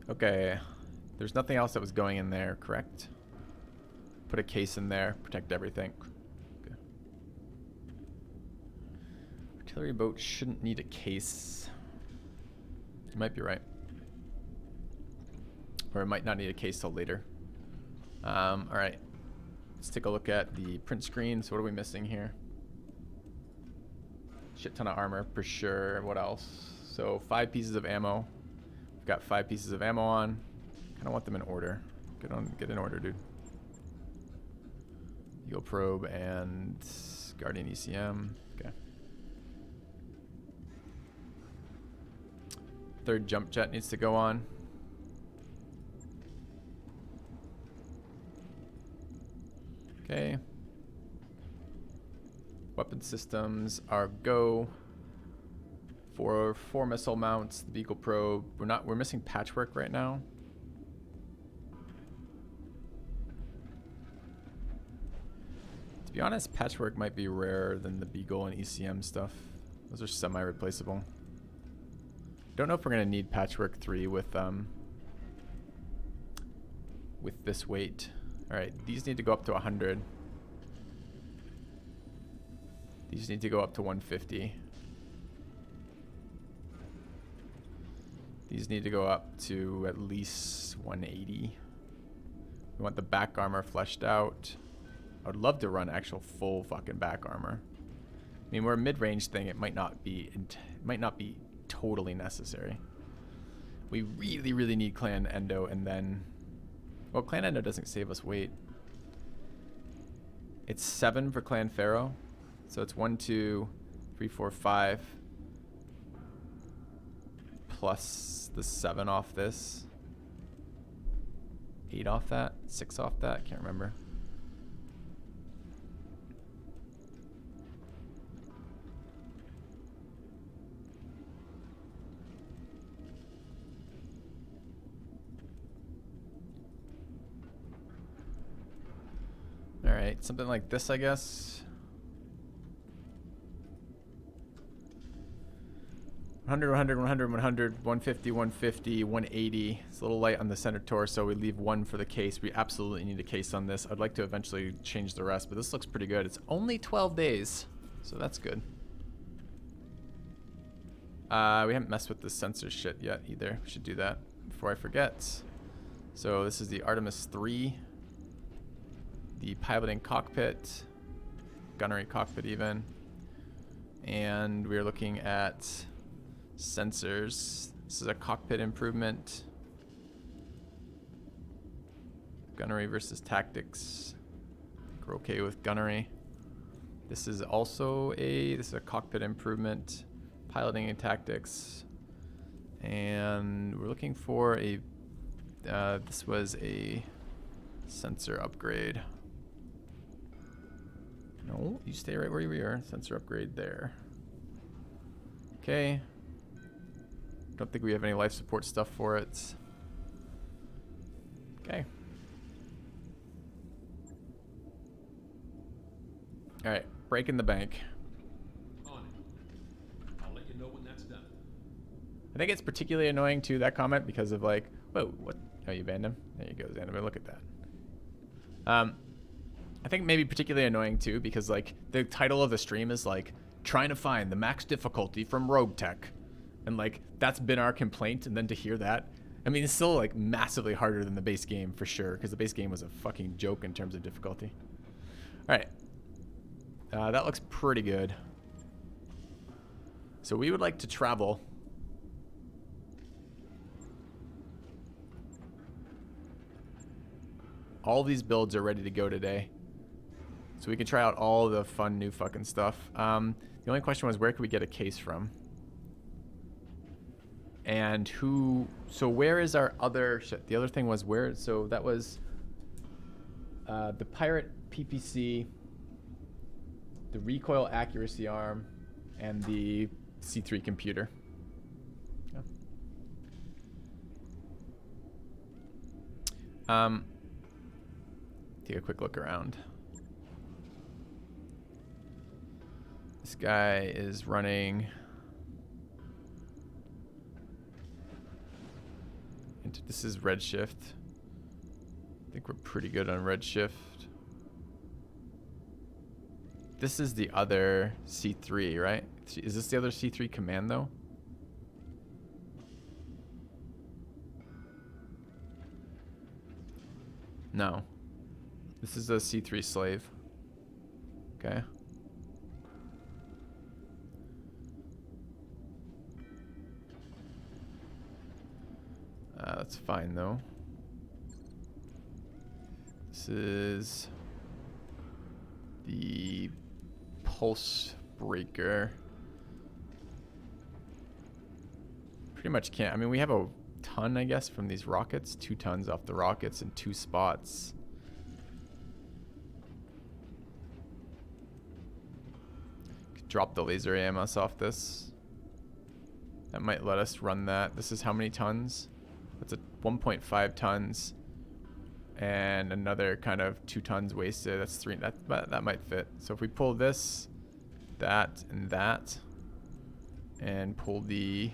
Okay. There's nothing else that was going in there, correct? Put a case in there, protect everything. Okay. Artillery boat shouldn't need a case. You might be right. Or it might not need a case till later. All right. Let's take a look at the print screen. So what are we missing here? Shit ton of armor for sure. What else? So 5 pieces of ammo. We've got 5 pieces of ammo on. Kind of want them in order. Get in order, dude. Eagle Probe and Guardian ECM. Okay. 3rd jump jet needs to go on. Okay. Weapon systems are go. For 4 missile mounts, the Beagle Probe. We're missing patchwork right now. To be honest, patchwork might be rarer than the Beagle and ECM stuff. Those are semi-replaceable. Don't know if we're gonna need patchwork 3 with this weight. All right, these need to go up to 100. These need to go up to 150. These need to go up to at least 180. We want the back armor fleshed out. I would love to run actual full fucking back armor. I mean, we're a mid-range thing. It might not be totally necessary. We really, really need Clan Endo, and then, well, Clan Endo doesn't save us weight. It's 7 for Clan Pharaoh, so it's 1, 2, 3, 4, 5, plus the 7 off this. 8 off that, 6 off that, can't remember. All right, something like this, I guess. 100, 100, 100, 100, 150, 150, 180. It's a little light on the center torso. We leave 1 for the case. We absolutely need a case on this. I'd like to eventually change the rest, but this looks pretty good. It's only 12 days, so that's good. We haven't messed with the sensor shit yet either. We should do that before I forget. So this is the Artemis 3. The piloting cockpit. Gunnery cockpit even. And we're looking at sensors. This is a cockpit improvement. Gunnery versus tactics. I think we're okay with gunnery. This is also this is a cockpit improvement. Piloting and tactics. And we're looking for a, this was a sensor upgrade. No, you stay right where you are. Sensor upgrade there. Okay. Don't think we have any life support stuff for it. Okay. All right, breaking the bank. On it. I'll let you know when that's done. I think it's particularly annoying too, that comment, because of like, whoa, what? Oh, you banned him? There you go, Xanadu. Look at that. I think maybe particularly annoying too, because like the title of the stream is like trying to find the max difficulty from Roguetech, and like that's been our complaint. And then to hear that, I mean, it's still like massively harder than the base game for sure, because the base game was a fucking joke in terms of difficulty. All right, that looks pretty good. So we would like to travel. All these builds are ready to go today. So we can try out all the fun new fucking stuff. The only question was, where could we get a case from? And who, so where is our other shit? The other thing was where, so that was the Pirate PPC, the recoil accuracy arm, and the C3 computer. Yeah. Take a quick look around. This guy is running into, this is Redshift. I think we're pretty good on Redshift. This is the other C3, right? Is this the other C3 command though? No. This is a C3 slave. Okay. That's fine though. This is the pulse breaker. Pretty much can't. I mean, we have a ton, I guess, from these rockets. 2 tons off the rockets in 2 spots. Could drop the laser AMS off this. That might let us run that. This is how many tons? That's a 1.5 tons. And another kind of 2 tons wasted. That's 3. That might fit. So if we pull this, that, and pull the,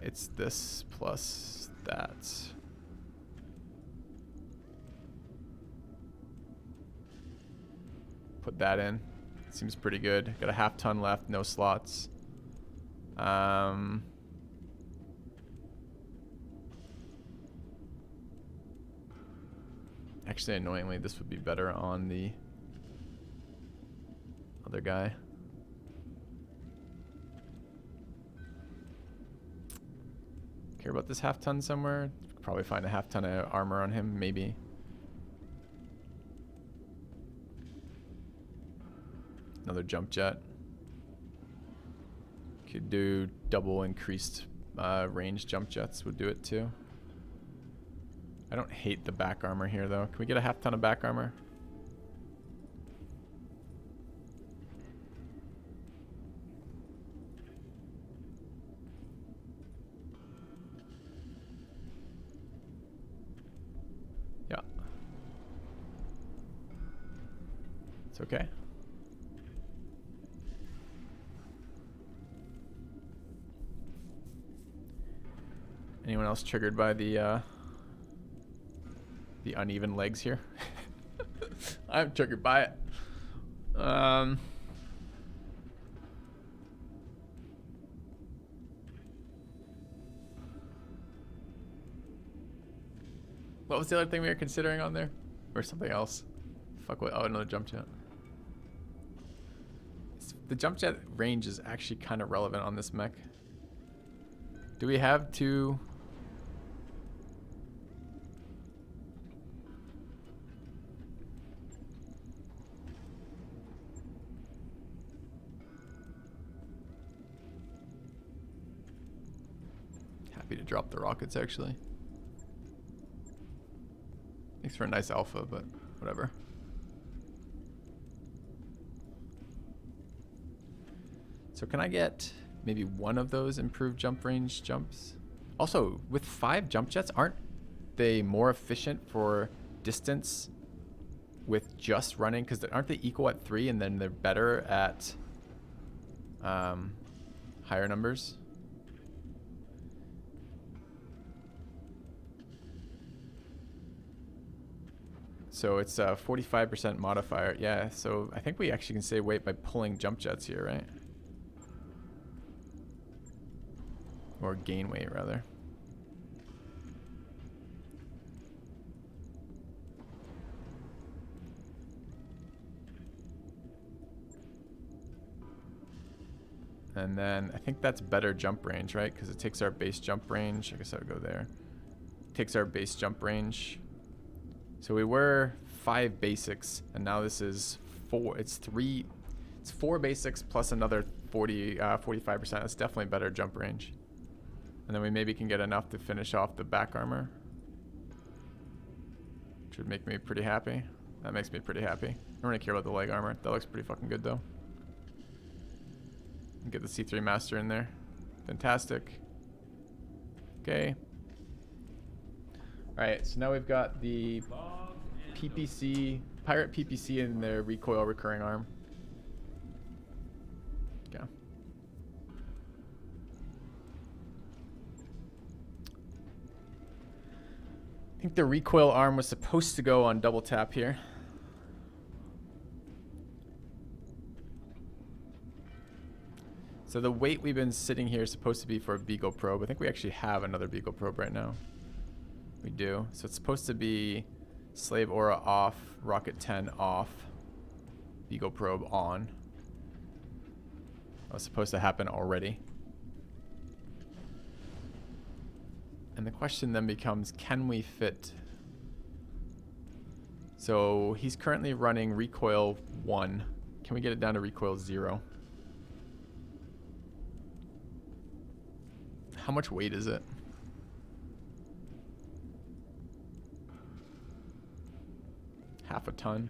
it's this plus that. Put that in. Seems pretty good. Got a 1/2 ton left, no slots. Actually, annoyingly, this would be better on the other guy. Care about this half ton somewhere? Probably find a half ton of armor on him, maybe. Another jump jet. Could do double increased range jump jets, would do it too. I don't hate the back armor here though. Can we get a half ton of back armor? Yeah. It's okay. Anyone else triggered by the uneven legs here? I'm triggered by it. What was the other thing we were considering on there? Or something else? Fuck what? Oh, another jump jet. The jump jet range is actually kind of relevant on this mech. Do we have two? Happy to drop the rockets actually. Makes for a nice alpha, but whatever. So can I get maybe one of those improved jump range jumps? Also, with 5 jump jets, aren't they more efficient for distance with just running? Because aren't they equal at 3 and then they're better at higher numbers? So it's a 45% modifier. Yeah, so I think we actually can save weight by pulling jump jets here, right? Or gain weight, rather. And then I think that's better jump range, right? Because it takes our base jump range. I guess I would go there. Takes our base jump range. So we were 5 basics, and now this is 4. It's 4 basics plus another 45%. That's definitely better jump range. And then we maybe can get enough to finish off the back armor, which would make me pretty happy. That makes me pretty happy. I don't really care about the leg armor. That looks pretty fucking good though. And get the C3 master in there. Fantastic. Okay. Alright, so now we've got the PPC, Pirate PPC in their recoil recurring arm. Okay. I think the recoil arm was supposed to go on double tap here. So the weight we've been sitting here is supposed to be for a Beagle probe. I think we actually have another Beagle probe right now. We do. So it's supposed to be Slave Aura off, Rocket 10 off, Beagle probe on. That was supposed to happen already. And the question then becomes, can we fit? So he's currently running recoil 1. Can we get it down to recoil 0? How much weight is it? Half a ton.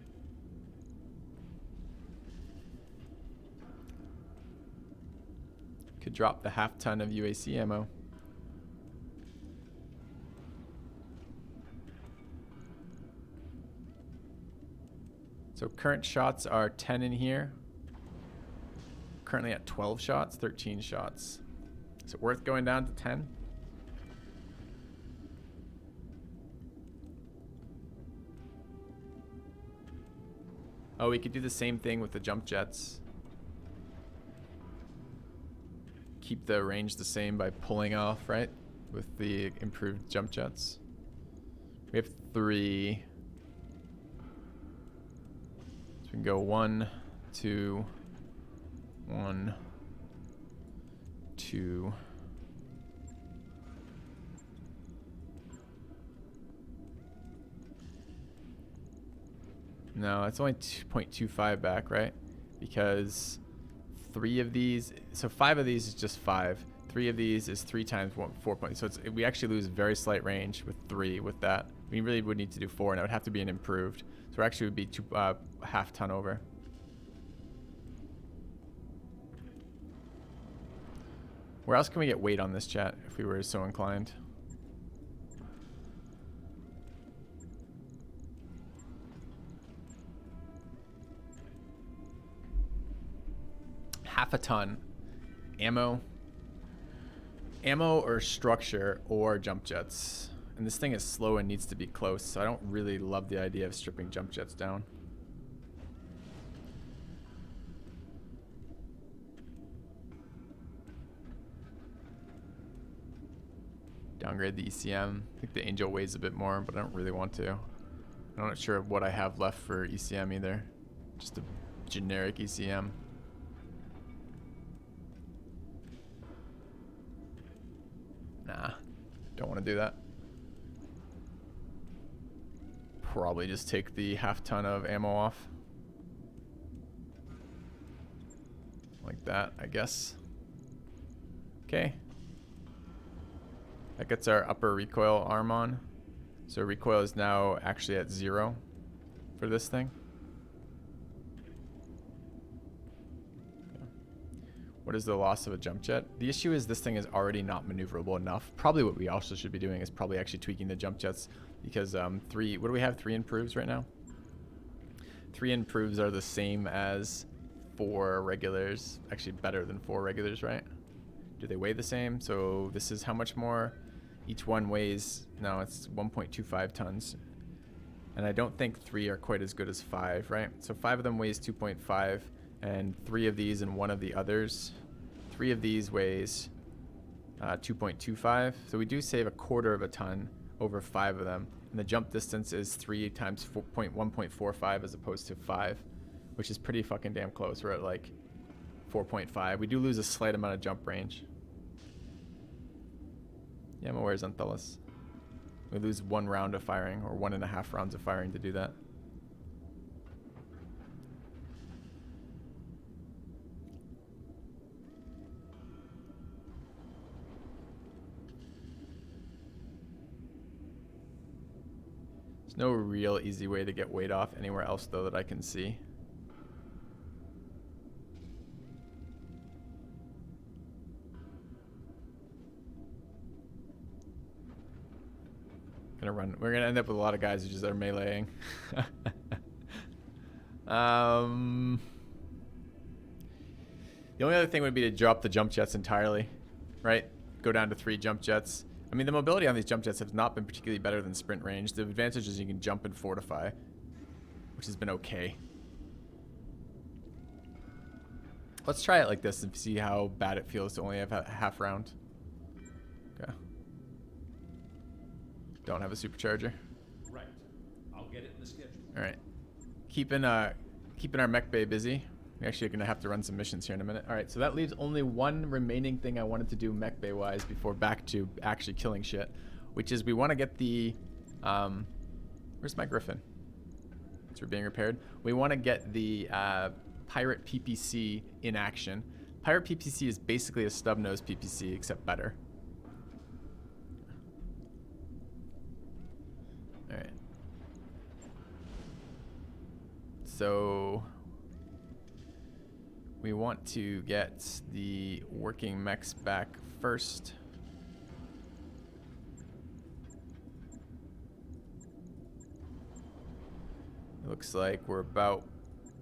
Could drop the half ton of UAC ammo. So current shots are 10 in here. Currently at 12 shots, 13 shots. Is it worth going down to 10? Oh, we could do the same thing with the jump jets. keep the range the same by pulling off, right? With the improved jump jets. We have 3. So we can go 1, 2, 1, 2. No, it's only 2.25 back, right? Because 3 of these, so 5 of these is just 5. 3 of these is 3 times 4 points. So we actually lose very slight range with 3 with that. We really would need to do 4, and it would have to be an improved. So we actually would be half ton over. Where else can we get weight on this chat if we were so inclined? Half a ton. Ammo or structure or jump jets. And this thing is slow and needs to be close, so I don't really love the idea of stripping jump jets down. Downgrade the ECM. I think the Angel weighs a bit more, but I don't really want to. I'm not sure what I have left for ECM either. Just a generic ECM. Nah, don't want to do that. Probably just take the half ton of ammo off. Like that, I guess. Okay. That gets our upper recoil arm on. So recoil is now actually at 0 for this thing. What is the loss of a jump jet? The issue is this thing is already not maneuverable enough. Probably what we also should be doing is probably actually tweaking the jump jets, because 3, what do we have? 3 improves right now? 3 improves are the same as 4 regulars. Actually better than 4 regulars, right? Do they weigh the same? So this is how much more? Each one weighs, no, it's 1.25 tons. And I don't think 3 are quite as good as 5, right? So 5 of them weighs 2.5. And 3 of these and 1 of the others. 3 of these weighs 2.25. So we do save 1/4 of a ton over 5 of them. And the jump distance is 3 times 1.45 as opposed to 5, which is pretty fucking damn close. We're at like 4.5. We do lose a slight amount of jump range. Yeah, I'm aware, Xanthelis. We lose 1 round of firing, or 1.5 rounds of firing to do that. No real easy way to get weight off anywhere else though that I can see. We're gonna end up with a lot of guys who just are meleeing. The only other thing would be to drop the jump jets entirely, right? Go down to 3 jump jets. I mean, the mobility on these jump jets has not been particularly better than sprint range. The advantage is you can jump and fortify, which has been okay. Let's try it like this and see how bad it feels to only have a half round. Okay. Don't have a supercharger. Right. I'll get it in the schedule. All right. Keeping our mech bay busy. We're actually going to have to run some missions here in a minute. All right, so that leaves only one remaining thing I wanted to do mech bay wise before back to actually killing shit, which is we want to get the where's my Griffin? So we're being repaired. We want to get the Pirate PPC in action. Pirate PPC is basically a stub nose PPC except better. All right. So we want to get the working mechs back first. It looks like we're about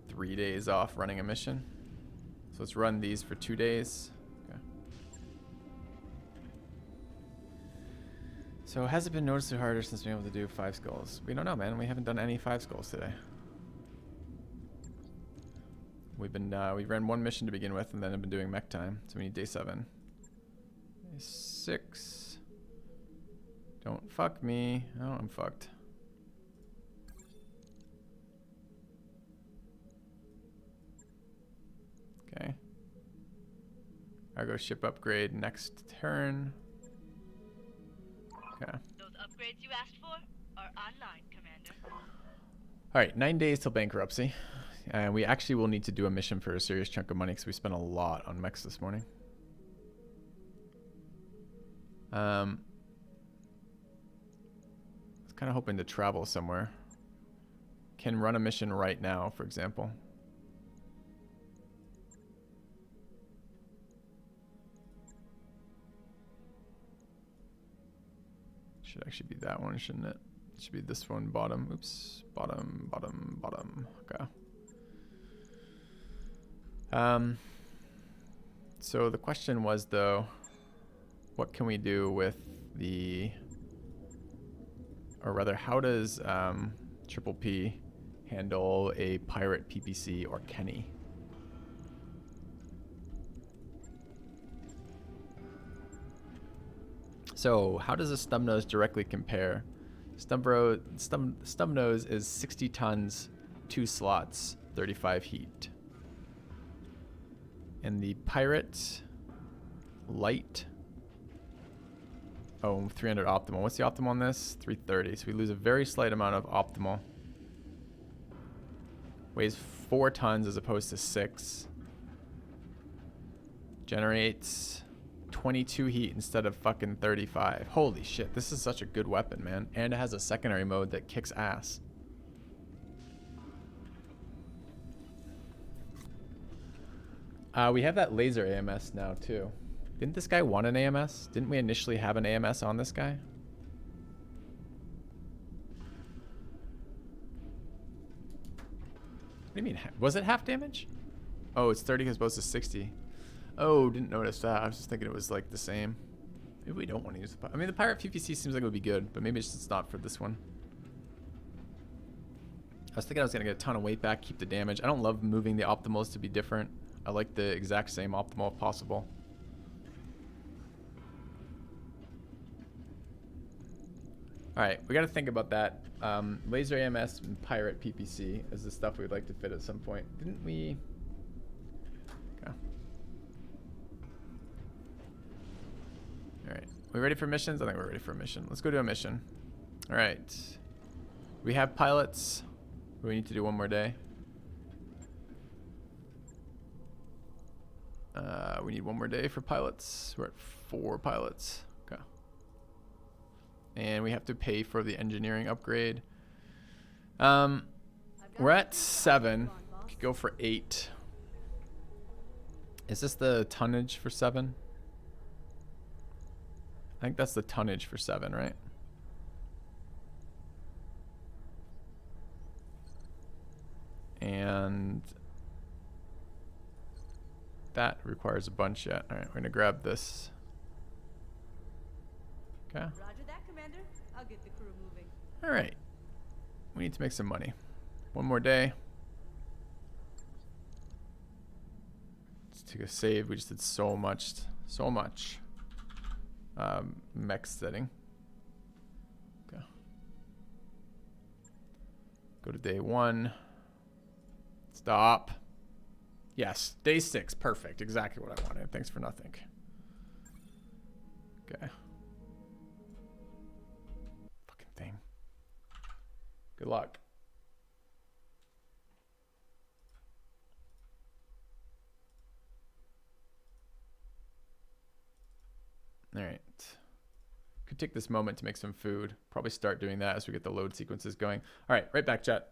3 days off running a mission. So let's run these for 2 days. Okay. So has it been noticeably harder since being able to do 5 skulls? We don't know, man. We haven't done any 5 skulls today. We ran 1 mission to begin with, and then I've been doing mech time. So we need day 7. 6. Don't fuck me. Oh, I'm fucked. Okay. I'll go ship upgrade next turn. Okay. Those upgrades you asked for are online, Commander. All right, 9 days till bankruptcy. And we actually will need to do a mission for a serious chunk of money because we spent a lot on mechs this morning. I was kind of hoping to travel somewhere. Can run a mission right now, for example. Should actually be that one, shouldn't it? It should be this one, bottom. Oops, bottom, bottom, bottom. Okay. So the question was, though, what can we do with the, or rather, how does Triple P handle a pirate PPC or Kenny? So how does a Stumbnose directly compare? Stumbnose is 60 tons, 2 slots, 35 heat. And the pirate light, oh, 300 optimal. What's the optimal on this? 330. So we lose a very slight amount of optimal. Weighs 4 tons as opposed to 6. Generates 22 heat instead of fucking 35. Holy shit, this is such a good weapon, man. And it has a secondary mode that kicks ass. We have that laser AMS now, too. Didn't this guy want an AMS? Didn't we initially have an AMS on this guy? What do you mean? Was it half damage? Oh, it's 30 as opposed to 60. Oh, didn't notice that. I was just thinking it was like the same. Maybe we don't want to use the... I mean, the pirate PPC seems like it would be good, but maybe it's just not for this one. I was thinking I was going to get a ton of weight back, keep the damage. I don't love moving the optimals to be different. I like the exact same optimal if possible. Alright, we got to think about that. Laser AMS and pirate PPC is the stuff we'd like to fit at some point. Didn't we... Okay. Alright, we ready for missions? I think we're ready for a mission. Let's go do a mission. Alright. We have pilots. We need to do one more day. We need one more day for pilots. We're at 4 pilots. Okay. And we have to pay for the engineering upgrade. We're at 7. We could go for 8. Is this the tonnage for 7? I think that's the tonnage for 7, right? And that requires a bunch yet. All right, we're gonna grab this. Okay. Roger that, Commander. I'll get the crew moving. All right. We need to make some money. One more day. Let's take a save. We just did so much mech setting. Okay. Go to day 1. Stop. Yes, day 6. Perfect. Exactly what I wanted. Thanks for nothing. Okay. Fucking thing. Good luck. All right. Could take this moment to make some food. Probably start doing that as we get the load sequences going. All right, right back, chat.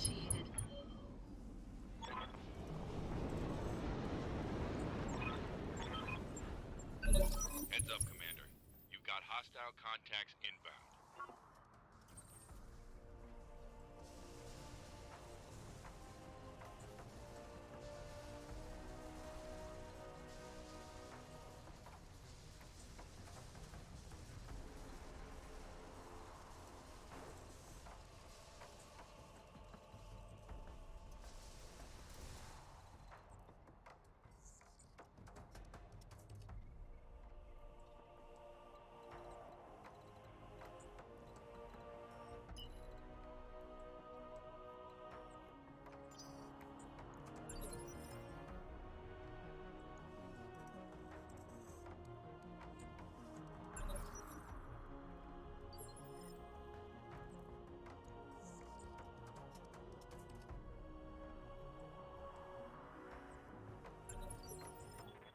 initiated. Heads up, Commander. You've got hostile contacts inbound.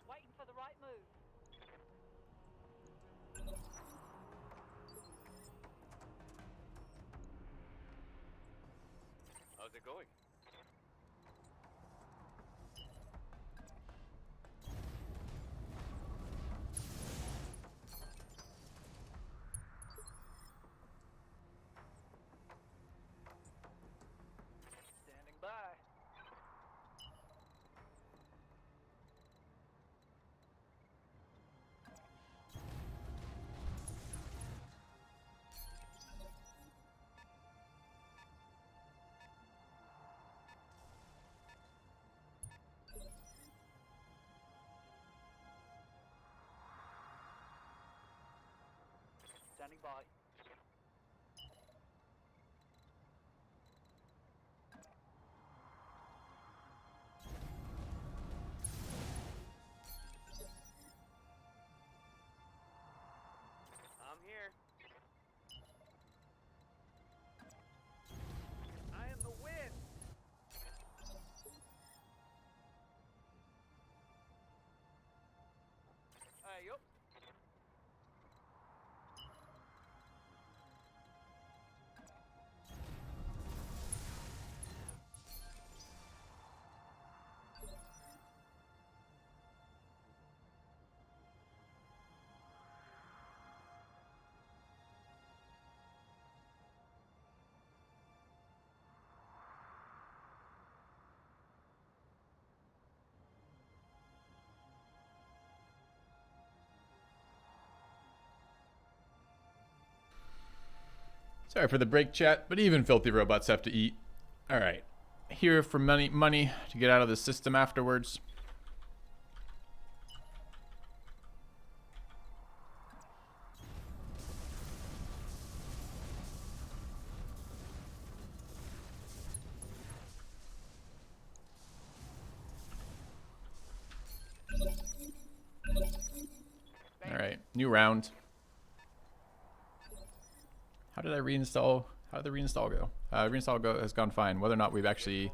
Waiting for the right move. How's it going? Standing by. Standing by. I'm here. I am the wind. Hey, yup. Sorry for the break, chat, but even filthy robots have to eat. All right, here for money to get out of the system afterwards. All right, new round. How did I reinstall? How did the reinstall go? Has gone fine. Whether or not we've actually,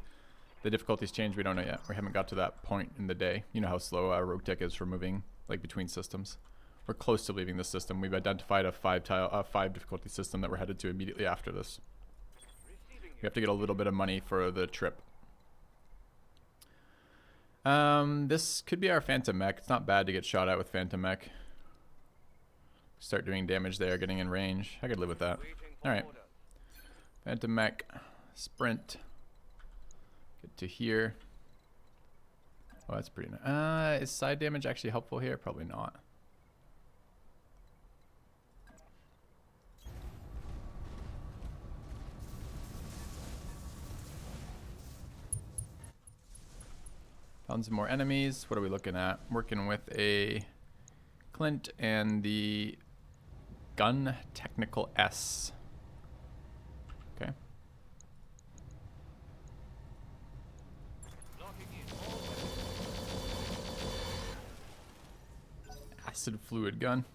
the difficulties changed, we don't know yet. We haven't got to that point in the day. You know how slow Roguetech is for moving like between systems. We're close to leaving the system. We've identified a five difficulty system that we're headed to immediately after this. We have to get a little bit of money for the trip. This could be our Phantom Mech. It's not bad to get shot at with Phantom Mech. Start doing damage there, getting in range. I could live with that. Alright. Phantom Mech. Sprint. Get to here. Oh, that's pretty nice. Is side damage actually helpful here? Probably not. Found some more enemies. What are we looking at? Working with a Clint and the Gun Technical S. Okay. Acid fluid gun.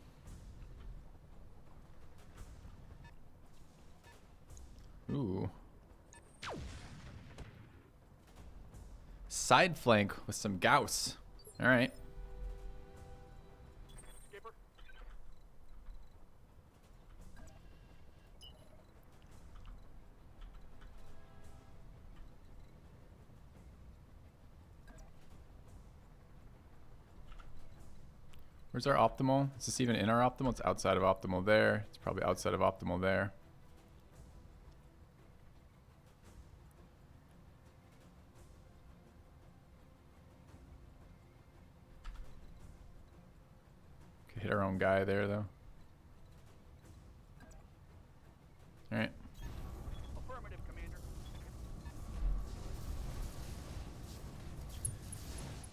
Ooh. Side flank with some Gauss. All right. Skipper. Where's our optimal? Is this even in our optimal? It's outside of optimal there. It's probably outside of optimal there. Could hit our own guy there, though. All right. Affirmative, Commander.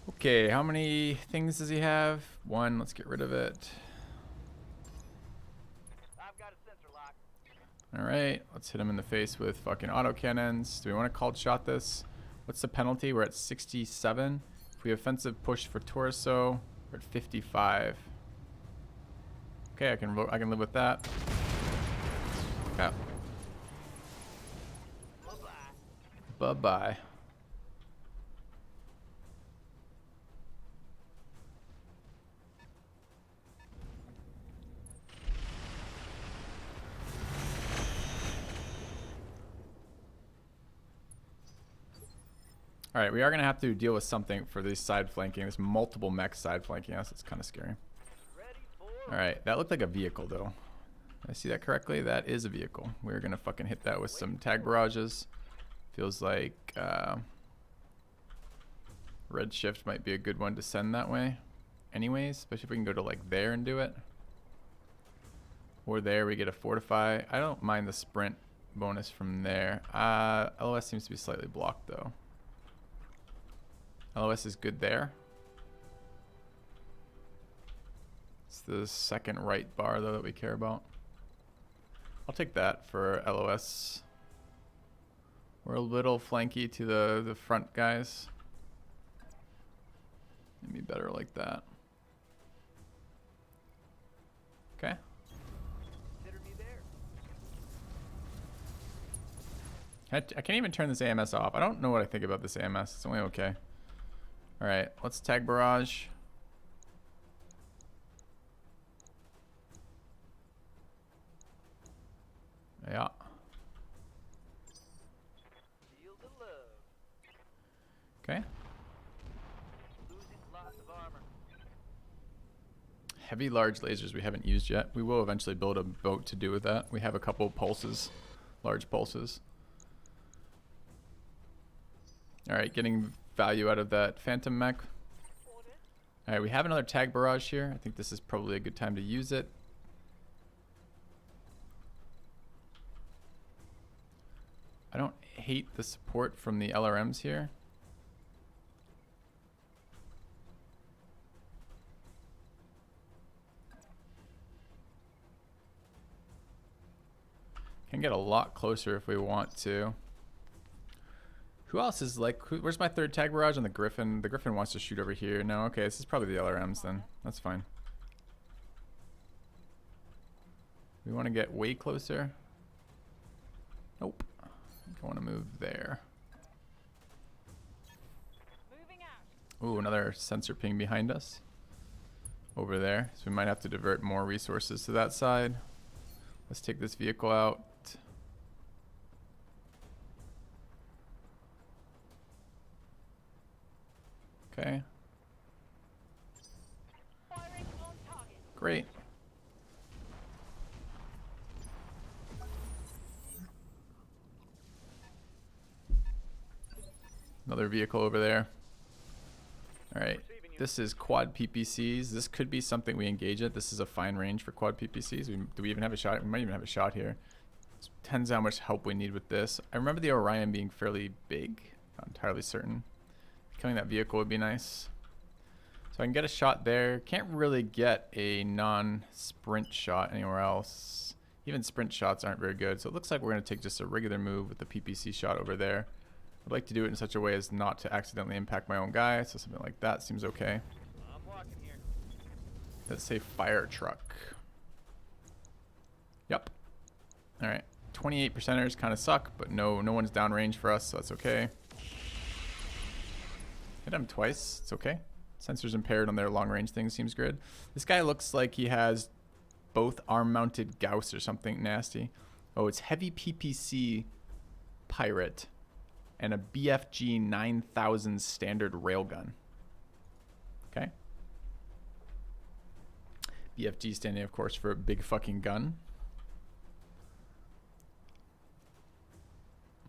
Okay, how many things does he have? One, let's get rid of it. I've got a sensor lock. Alright, let's hit him in the face with fucking autocannons. Do we want to called shot this? What's the penalty? We're at 67. If we offensive push for torso, we're at 55. Okay, I can live with that. Okay. Bye-bye. Bye-bye. All right, we are going to have to deal with something for this side flanking. There's multiple mechs side flanking us. It's kind of scary. Ready for All right, that looked like a vehicle, though. Did I see that correctly? That is a vehicle. We're going to fucking hit that with some tag barrages. Feels like red shift might be a good one to send that way. Anyways, especially if we can go to like there and do it. Or there, we get a fortify. I don't mind the sprint bonus from there. LOS seems to be slightly blocked, though. LOS is good there. It's the second right bar, though, that we care about. I'll take that for LOS. We're a little flanky to the front guys. Maybe better like that. Okay. consider me there. I can't even turn this AMS off. I don't know what I think about this AMS. It's only okay. All right, let's tag barrage. Yeah. Feel the love. Okay. Losing lots of armor. Heavy large lasers we haven't used yet. We will eventually build a boat to do with that. We have a couple pulses, large pulses. All right, getting value out of that phantom mech. Order. All right, we have another tag barrage here. I think this is probably a good time to use it. I don't hate the support from the LRMs here. Can get a lot closer if we want to. Who else is like, where's my third tag barrage on the Griffin? The Griffin wants to shoot over here. No, okay, this is probably the LRMs then. That's fine. We want to get way closer. Nope. I think I want to move there. Moving out. Ooh, another sensor ping behind us. Over there. So we might have to divert more resources to that side. Let's take this vehicle out. Okay. Firing on target. Great. Another vehicle over there. All right. This is quad PPCs. This could be something we engage at. This is a fine range for quad PPCs. Do we even have a shot? We might even have a shot here. Depends how much help we need with this. I remember the Orion being fairly big. Not entirely certain. Killing that vehicle would be nice. So I can get a shot there. Can't really get a non-sprint shot anywhere else. Even sprint shots aren't very good. So it looks like we're going to take just a regular move with the PPC shot over there. I'd like to do it in such a way as not to accidentally impact my own guy. So something like that seems okay. I'm walking here. Let's say fire truck. Yep. All right. 28%ers kind of suck, but no one's downrange for us, so that's okay. Hit him twice. It's okay. Sensors impaired on their long range thing seems good. This guy looks like he has both arm mounted Gauss or something nasty. Oh, it's heavy PPC pirate and a BFG 9000 standard railgun. Okay. BFG standing, of course, for a big fucking gun.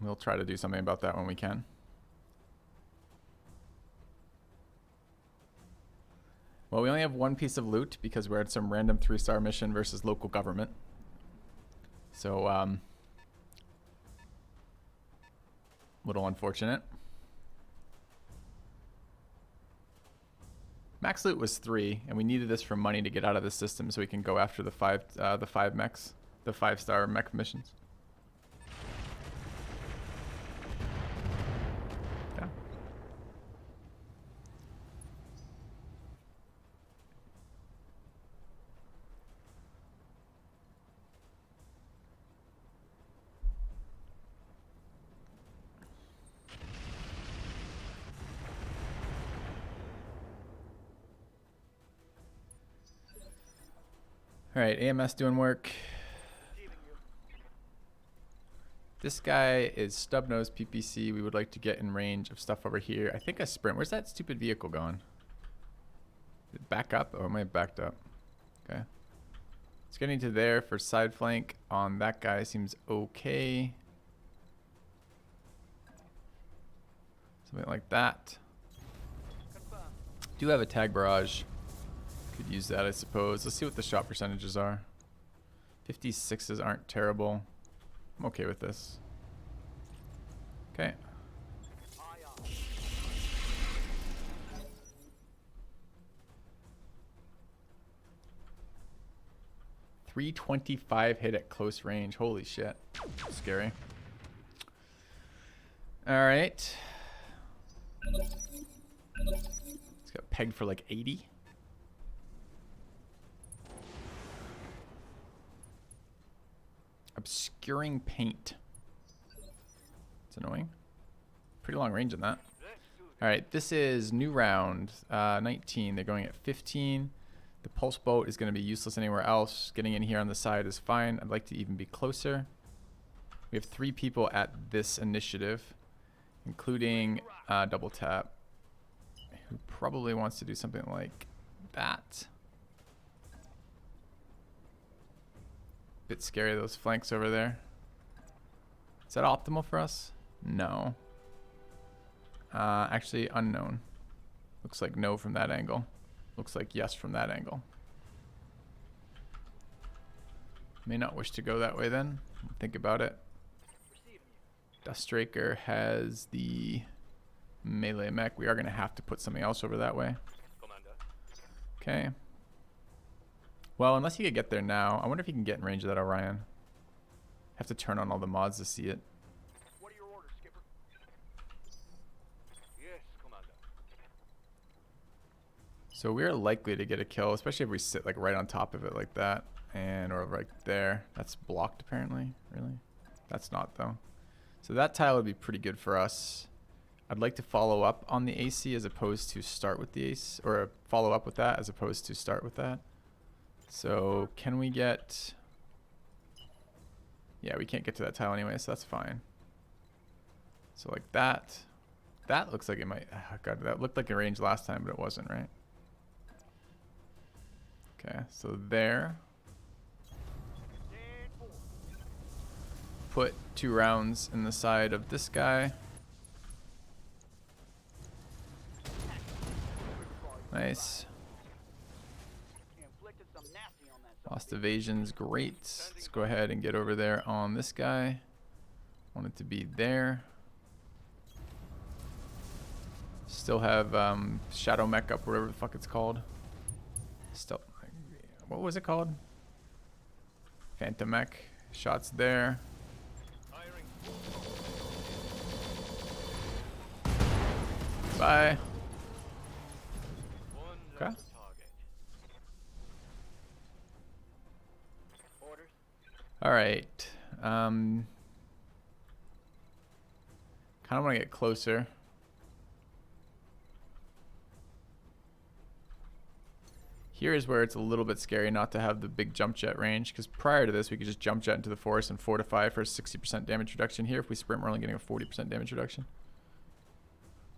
We'll try to do something about that when we can. Well, we only have one piece of loot because we're at some random 3-star mission versus local government. So, little unfortunate. Max loot was 3, and we needed this for money to get out of the system so we can go after the 5 mechs, the 5-star mech missions. Yeah. All right, AMS doing work. This guy is stub-nosed PPC. We would like to get in range of stuff over here. I think a sprint. Where's that stupid vehicle going? Did it back up? Oh, it might have backed up. Okay. It's getting to there for side flank on that guy. Seems okay. Something like that. Do have a tag barrage. Could use that, I suppose. Let's see what the shot percentages are. 56s aren't terrible. I'm okay with this. Okay. 325 hit at close range. Holy shit. Scary. Alright. It's got pegged for like 80. Obscuring paint. It's annoying. Pretty long range in that. Alright, this is new round. 19. They're going at 15. The pulse boat is going to be useless anywhere else. Getting in here on the side is fine. I'd like to even be closer. We have 3 people at this initiative, including double tap, who probably wants to do something like that. Bit scary, those flanks over there. Is that optimal for us? No. Actually, unknown. Looks like no from that angle. Looks like yes from that angle. May not wish to go that way then. Think about it. Dustraker has the melee mech. We are going to have to put something else over that way. Okay. Well, unless he could get there now. I wonder if he can get in range of that Orion. Have to turn on all the mods to see it. What are your orders, Skipper? Yes, Commander. So we're likely to get a kill, especially if we sit like right on top of it like that. And or right there. That's blocked apparently. Really? That's not though. So that tile would be pretty good for us. I'd like to follow up on the AC as opposed to start with the AC. Or follow up with that as opposed to start with that. So can we get... Yeah, we can't get to that tile anyway, so that's fine. So like that. That looks like it might... Oh God, that looked like a range last time, but it wasn't, right? Okay, so there. Put 2 rounds in the side of this guy. Nice. Lost evasion's great. Let's go ahead and get over there on this guy. Want it to be there. Still have Shadow Mech up, whatever the fuck it's called. Still, what was it called? Phantom Mech. Shots there. Bye. Okay. All right. Kind of want to get closer. Here is where it's a little bit scary not to have the big jump jet range, because prior to this we could just jump jet into the forest and fortify for a 60% damage reduction. Here if we sprint we're only getting a 40% damage reduction.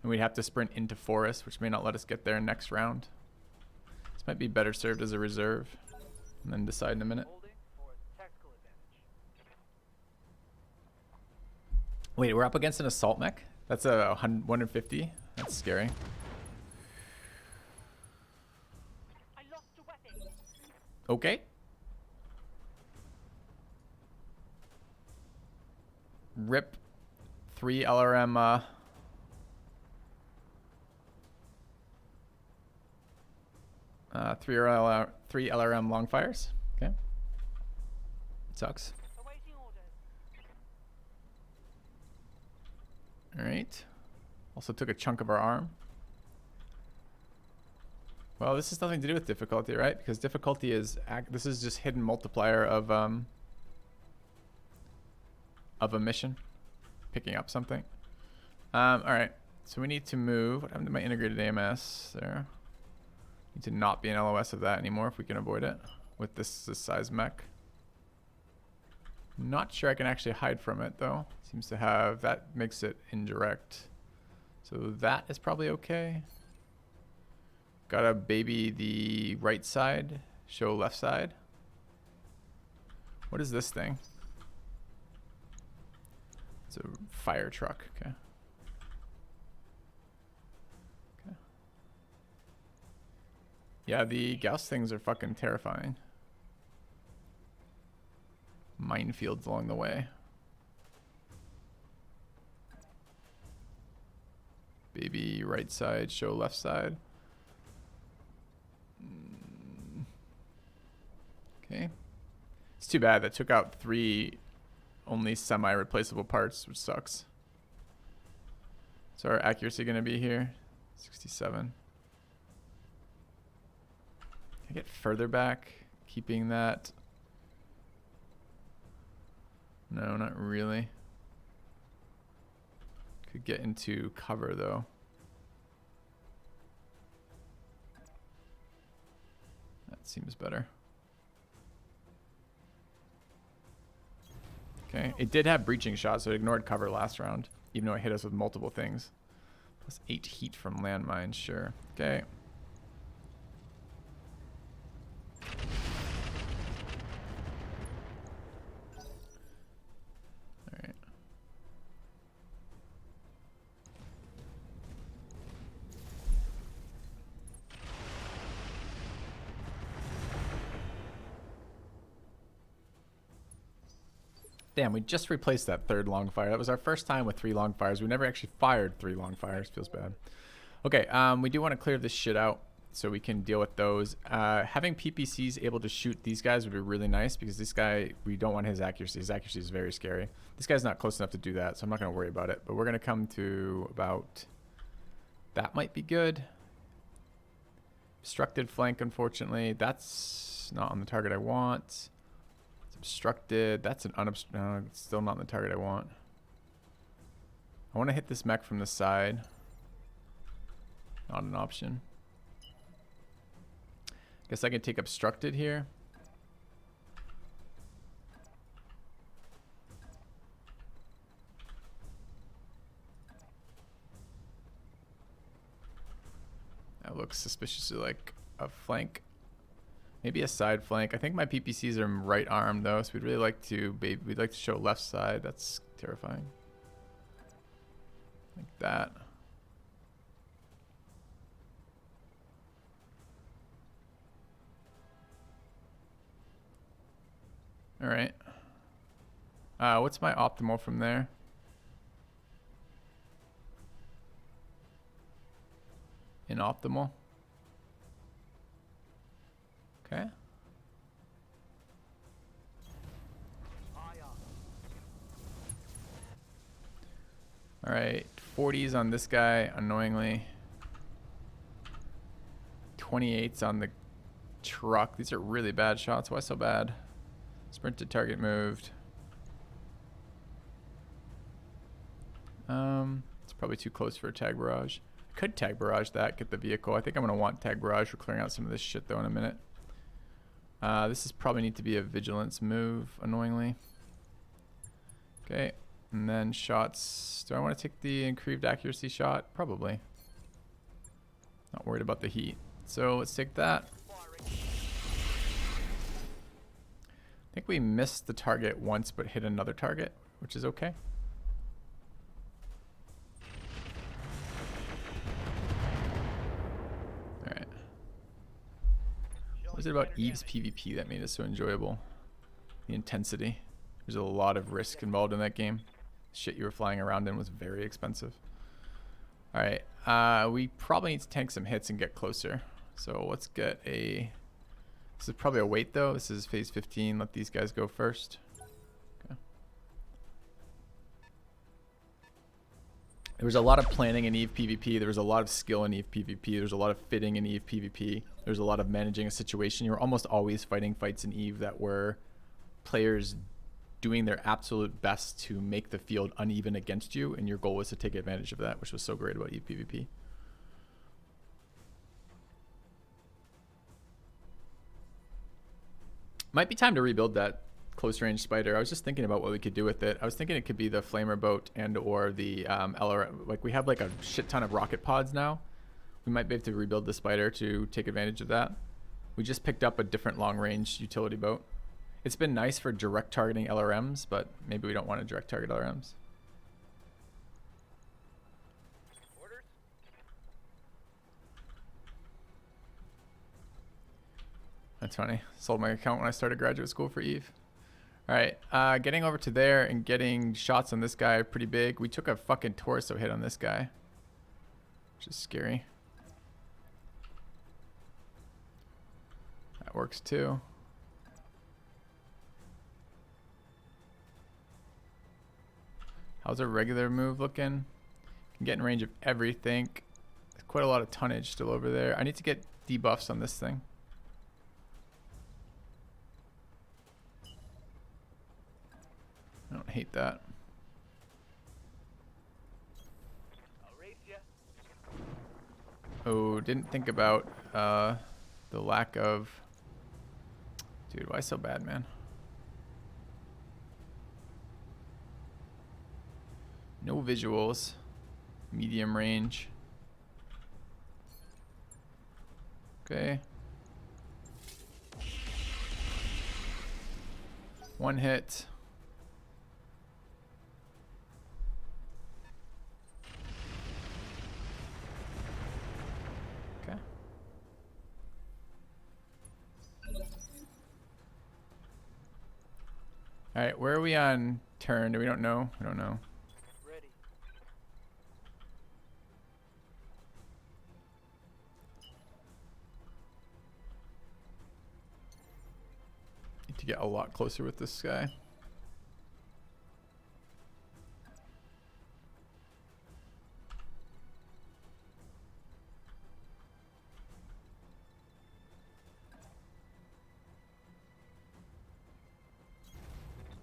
And we'd have to sprint into forest, which may not let us get there next round. This might be better served as a reserve. and then decide in a minute. Holding for tactical advantage. Wait, we're up against an assault mech? That's a 150? That's scary. I lost a weapon. Okay. Rip 3 LRM, 3 LRM long fires. Okay. Sucks. Awaiting orders. Alright. Also took a chunk of our arm. Well, this has nothing to do with difficulty, right? Because difficulty is this is just hidden multiplier of a mission, picking up something. All right, so we need to move. What happened to my integrated AMS there? Need to not be an LOS of that anymore if we can avoid it with this size mech. Not sure I can actually hide from it though. Seems to have that, makes it indirect. So that is probably okay. Gotta baby the right side, show left side. What is this thing? It's a fire truck, okay. Okay. Yeah, the Gauss things are fucking terrifying. Minefields along the way. Baby right side, show left side. Okay. It's too bad that took out 3 only semi-replaceable parts, which sucks. So our accuracy gonna be here? 67. Can I get further back? Keeping that? No, not really. Could get into cover though. That seems better. Okay, it did have breaching shots, so it ignored cover last round, even though it hit us with multiple things. Plus 8 heat from landmines, sure. Okay. Alright. Damn, we just replaced that 3rd long fire. That was our first time with 3 long fires. We never actually fired 3 long fires. Feels bad. Okay, we do want to clear this shit out so we can deal with those. Having PPCs able to shoot these guys would be really nice because this guy, we don't want his accuracy. His accuracy is very scary. This guy's not close enough to do that, so I'm not going to worry about it. But we're going to come to about... That might be good. Obstructed flank, unfortunately. That's not on the target I want. Obstructed. That's an no, it's still not the target I want. I want to hit this mech from the side. Not an option. Guess I can take obstructed here. That looks suspiciously like a flank. Maybe a side flank. I think my PPCs are right arm though, so we'd really like to we'd like to show left side. That's terrifying. Like that. All right. What's my optimal from there? Inoptimal. Okay. All right, 40s on this guy, annoyingly. 28s on the truck. These are really bad shots. Why so bad? Sprint to target moved. It's probably too close for a tag barrage. Could tag barrage that, get the vehicle. I think I'm gonna want tag barrage. We're clearing out some of this shit though in a minute. This is probably need to be a vigilance move, annoyingly. Okay, and then shots. Do I want to take the increased accuracy shot? Probably. Not worried about the heat. So let's take that. think we missed the target once, but hit another target, which is okay. All right. What was it about Eve's PvP that made it so enjoyable? The intensity. There's a lot of risk involved in that game. Shit you were flying around in was very expensive. All right, we probably need to tank some hits and get closer. So let's get a... This is probably a wait though. This is phase 15. Let these guys go first. Okay. There was a lot of planning in Eve PvP. There was a lot of skill in Eve PvP. There was a lot of fitting in Eve PvP. There was a lot of managing a situation. You were almost always fighting fights in Eve that were players doing their absolute best to make the field uneven against you, and your goal was to take advantage of that, which was so great about Eve PvP. Might be time to rebuild that close range spider. I was just thinking about what we could do with it. I was thinking it could be the flamer boat and or the LRM. Like we have like a shit ton of rocket pods now. We might be able to rebuild the spider to take advantage of that. We just picked up a different long range utility boat. It's been nice for direct targeting LRMs, but maybe we don't want to direct target LRMs. Orders? That's funny. Sold my account when I started graduate school for Eve. All right, getting over to there and getting shots on this guy pretty big. We took a fucking torso hit on this guy, which is scary. That works too. How's our regular move looking? Can get in range of everything. There's quite a lot of tonnage still over there. I need to get debuffs on this thing. I don't hate that. I'll race ya. Oh, didn't think about the lack of... Dude, why so bad, man? No visuals. Medium range. Okay. One hit. Okay. All right, where are we on turn? We don't know. We don't know. Ready. Need to get a lot closer with this guy.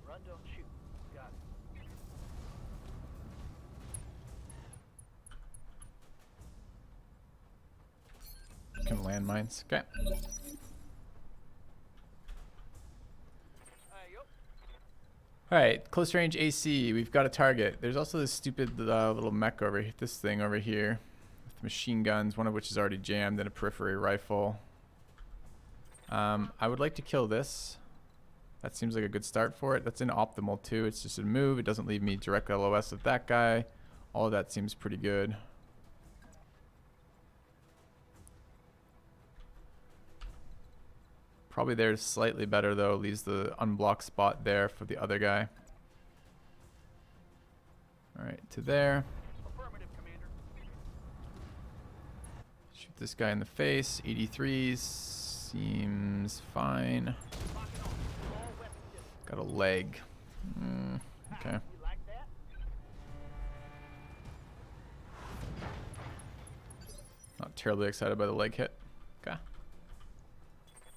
Run, don't shoot. Got it. Can landmines. Okay. Yo. All right, close range AC. We've got a target. There's also this stupid little mech over here, this thing over here, with machine guns, one of which is already jammed, and a periphery rifle. I would like to kill this. That seems like a good start for it. That's in optimal too. It's just a move. It doesn't leave me direct LOS with that guy. All of that seems pretty good. Probably there's slightly better though. Leaves the unblocked spot there for the other guy. All right, to there. Affirmative, Commander. Shoot this guy in the face. 83s seems fine. Lock it on. All weapons discipline. Got a leg. Okay. You like that? Not terribly excited by the leg hit. Okay.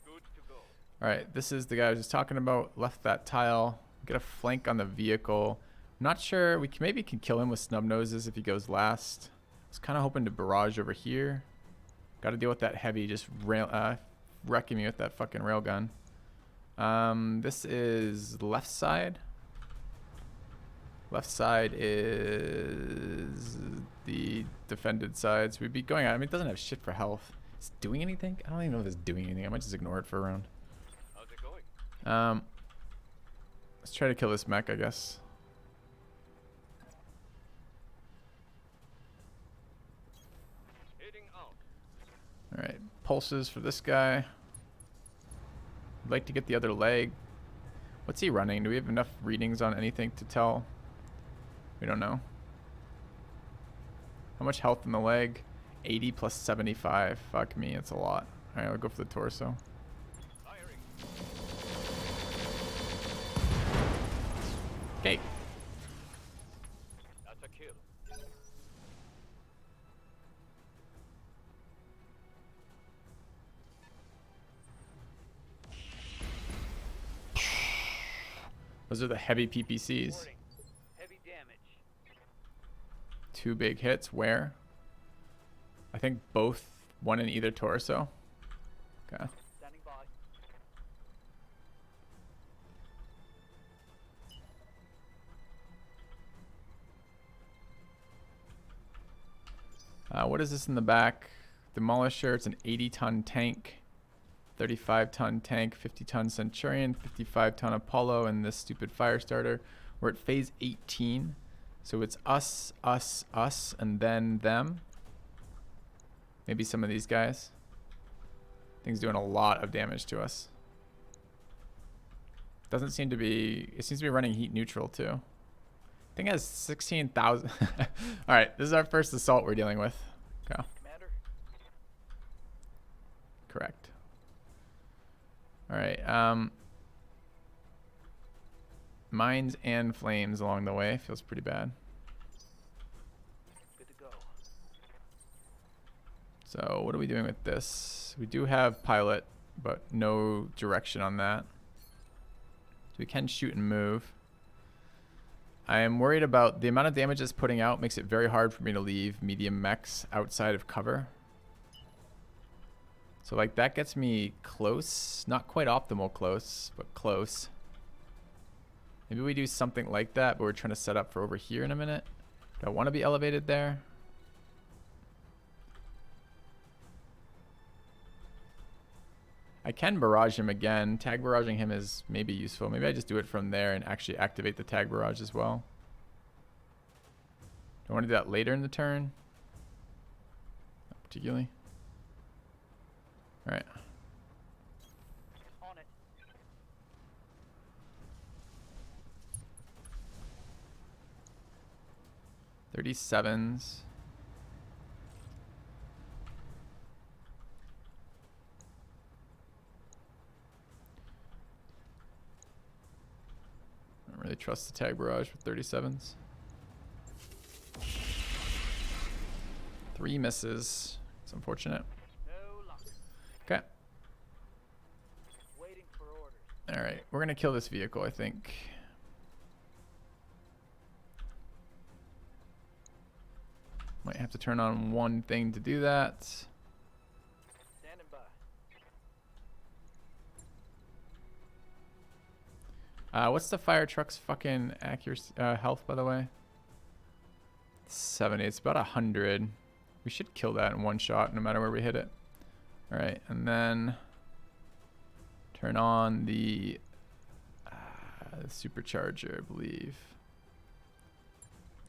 Good to go. All right, this is the guy I was just talking about. Left that tile. Get a flank on the vehicle. Not sure. We can, maybe can kill him with snub noses if he goes last. I was kind of hoping to barrage over here. Got to deal with that heavy just wrecking me with that fucking railgun. This is left side. Left side is the defended side. So we'd be going on. I mean, it doesn't have shit for health. Is it doing anything? I don't even know if it's doing anything. I might just ignore it for a round. How's it going? Let's try to kill this mech, I guess. Heading out. Alright, pulses for this guy. I'd like to get the other leg. What's he running? Do we have enough readings on anything to tell? We don't know. How much health in the leg? 80 plus 75. Fuck me, it's a lot. Alright, I'll go for the torso. Firing. Okay. That's a kill. Those are the heavy PPCs. Warning. Heavy damage. 2 big hits. Where? I think both. One in either torso. Okay. Standing by. What is this in the back? Demolisher. It's an 80-ton tank. 35-ton tank. 50-ton Centurion. 55-ton Apollo. And this stupid fire starter. We're at phase 18. So it's us, us, us, and then them. Maybe some of these guys. Thing's doing a lot of damage to us. Doesn't seem to be... It seems to be running heat neutral, too. Thing has 16,000... Alright, this is our first assault we're dealing with. Okay. Commander. Correct. Alright, mines and flames along the way. Feels pretty bad. Good to go. So, what are we doing with this? We do have pilot, but no direction on that. So we can shoot and move. I am worried about the amount of damage it's putting out. Makes it very hard for me to leave medium mechs outside of cover. So like that gets me close. Not quite optimal close, but close. Maybe we do something like that, but we're trying to set up for over here in a minute. Do I want to be elevated there? I can barrage him again. Tag barraging him is maybe useful. Maybe I just do it from there and actually activate the tag barrage as well. Do I want to do that later in the turn? Not particularly. Alright. On it. .37s. I don't really trust the tag barrage with 37s. 3 misses. It's unfortunate. No luck. Okay. Waiting for orders. Alright, we're gonna kill this vehicle, I think. Might have to turn on one thing to do that. Standing by. What's the fire truck's fucking accuracy, health, by the way? 70. It's about 100. We should kill that in one shot, no matter where we hit it. Alright, and then turn on the supercharger, I believe.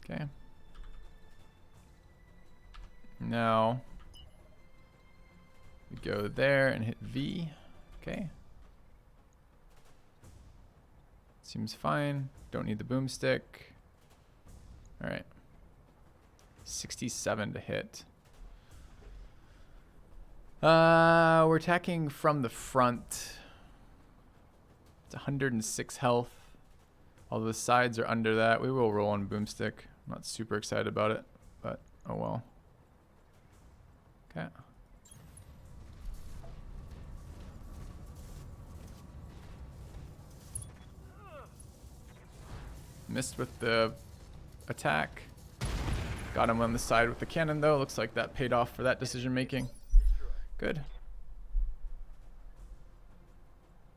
Okay. Now we go there and hit V. Okay. Seems fine. Don't need the boomstick. Alright. 67 to hit. We're attacking from the front. It's 106 health. Although the sides are under that. We will roll on boomstick. I'm not super excited about it, but oh well. Okay. Missed with the attack. Got him on the side with the cannon though. Looks like that paid off for that decision making. Good.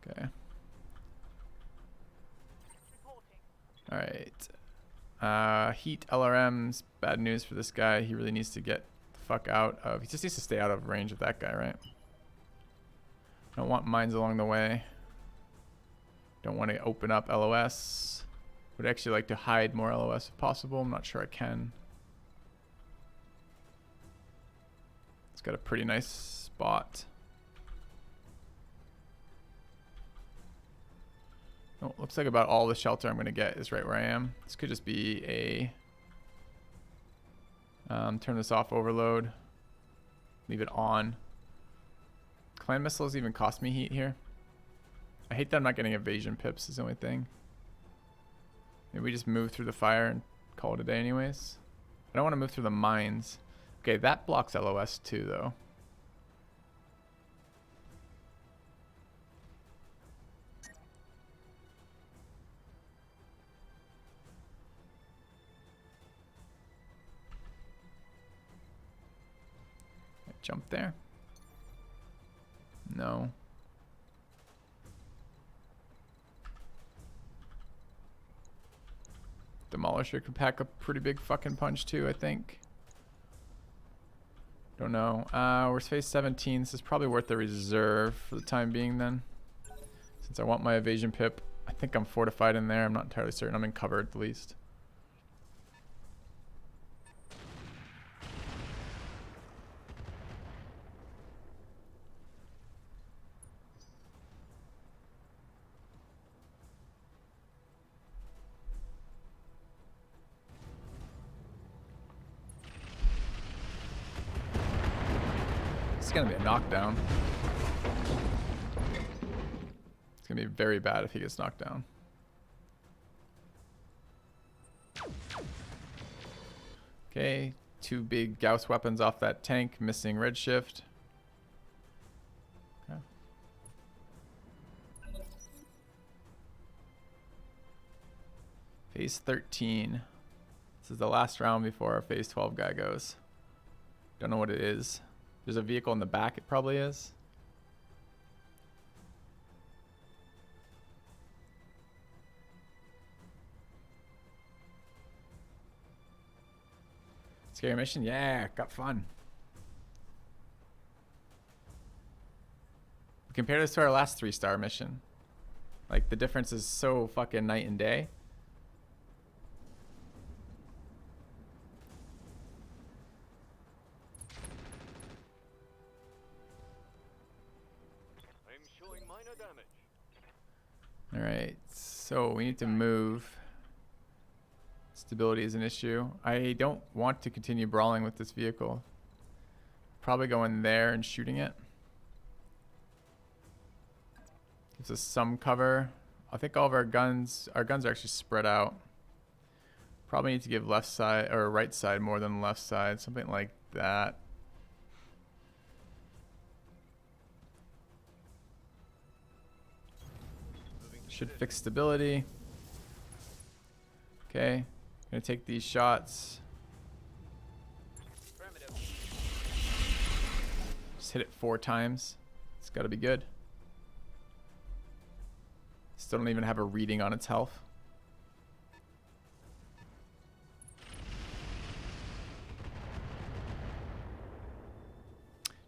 Okay. Alright. Heat LRMs. Bad news for this guy. He really needs to get the fuck out of... He just needs to stay out of range of that guy, right? Don't want mines along the way. Don't want to open up LOS. Would actually like to hide more LOS if possible. I'm not sure I can. It's got a pretty nice spot. Oh, looks like about all the shelter I'm going to get is right where I am. This could just be a... turn this off, overload. Leave it on. Clan missiles even cost me heat here. I hate that I'm not getting evasion pips is the only thing. Maybe we just move through the fire and call it a day anyways. I don't want to move through the mines. Okay, that blocks LOS too though. Jump there. No. Demolisher could pack a pretty big fucking punch too, I think. Don't know. We're phase 17. This is probably worth the reserve for the time being then. Since I want my evasion pip. I think I'm fortified in there. I'm not entirely certain. I'm in cover at least. It's gonna be a knockdown. It's gonna be very bad if he gets knocked down. Okay, 2 big Gauss weapons off that tank, missing redshift. Okay. Phase 13. This is the last round before our phase 12 guy goes. Don't know what it is. There's a vehicle in the back, it probably is. Scary mission? Yeah, got fun. Compare this to our last 3-star mission. Like, the difference is so fucking night and day. Alright, so we need to move. Stability is an issue. I don't want to continue brawling with this vehicle. Probably go in there and shooting it. Gives us some cover. I think all of our guns are actually spread out. Probably need to give left side or right side more than left side, something like that. Should fix stability. Okay, gonna take these shots. Just hit it 4 times. It's gotta be good. Still don't even have a reading on its health.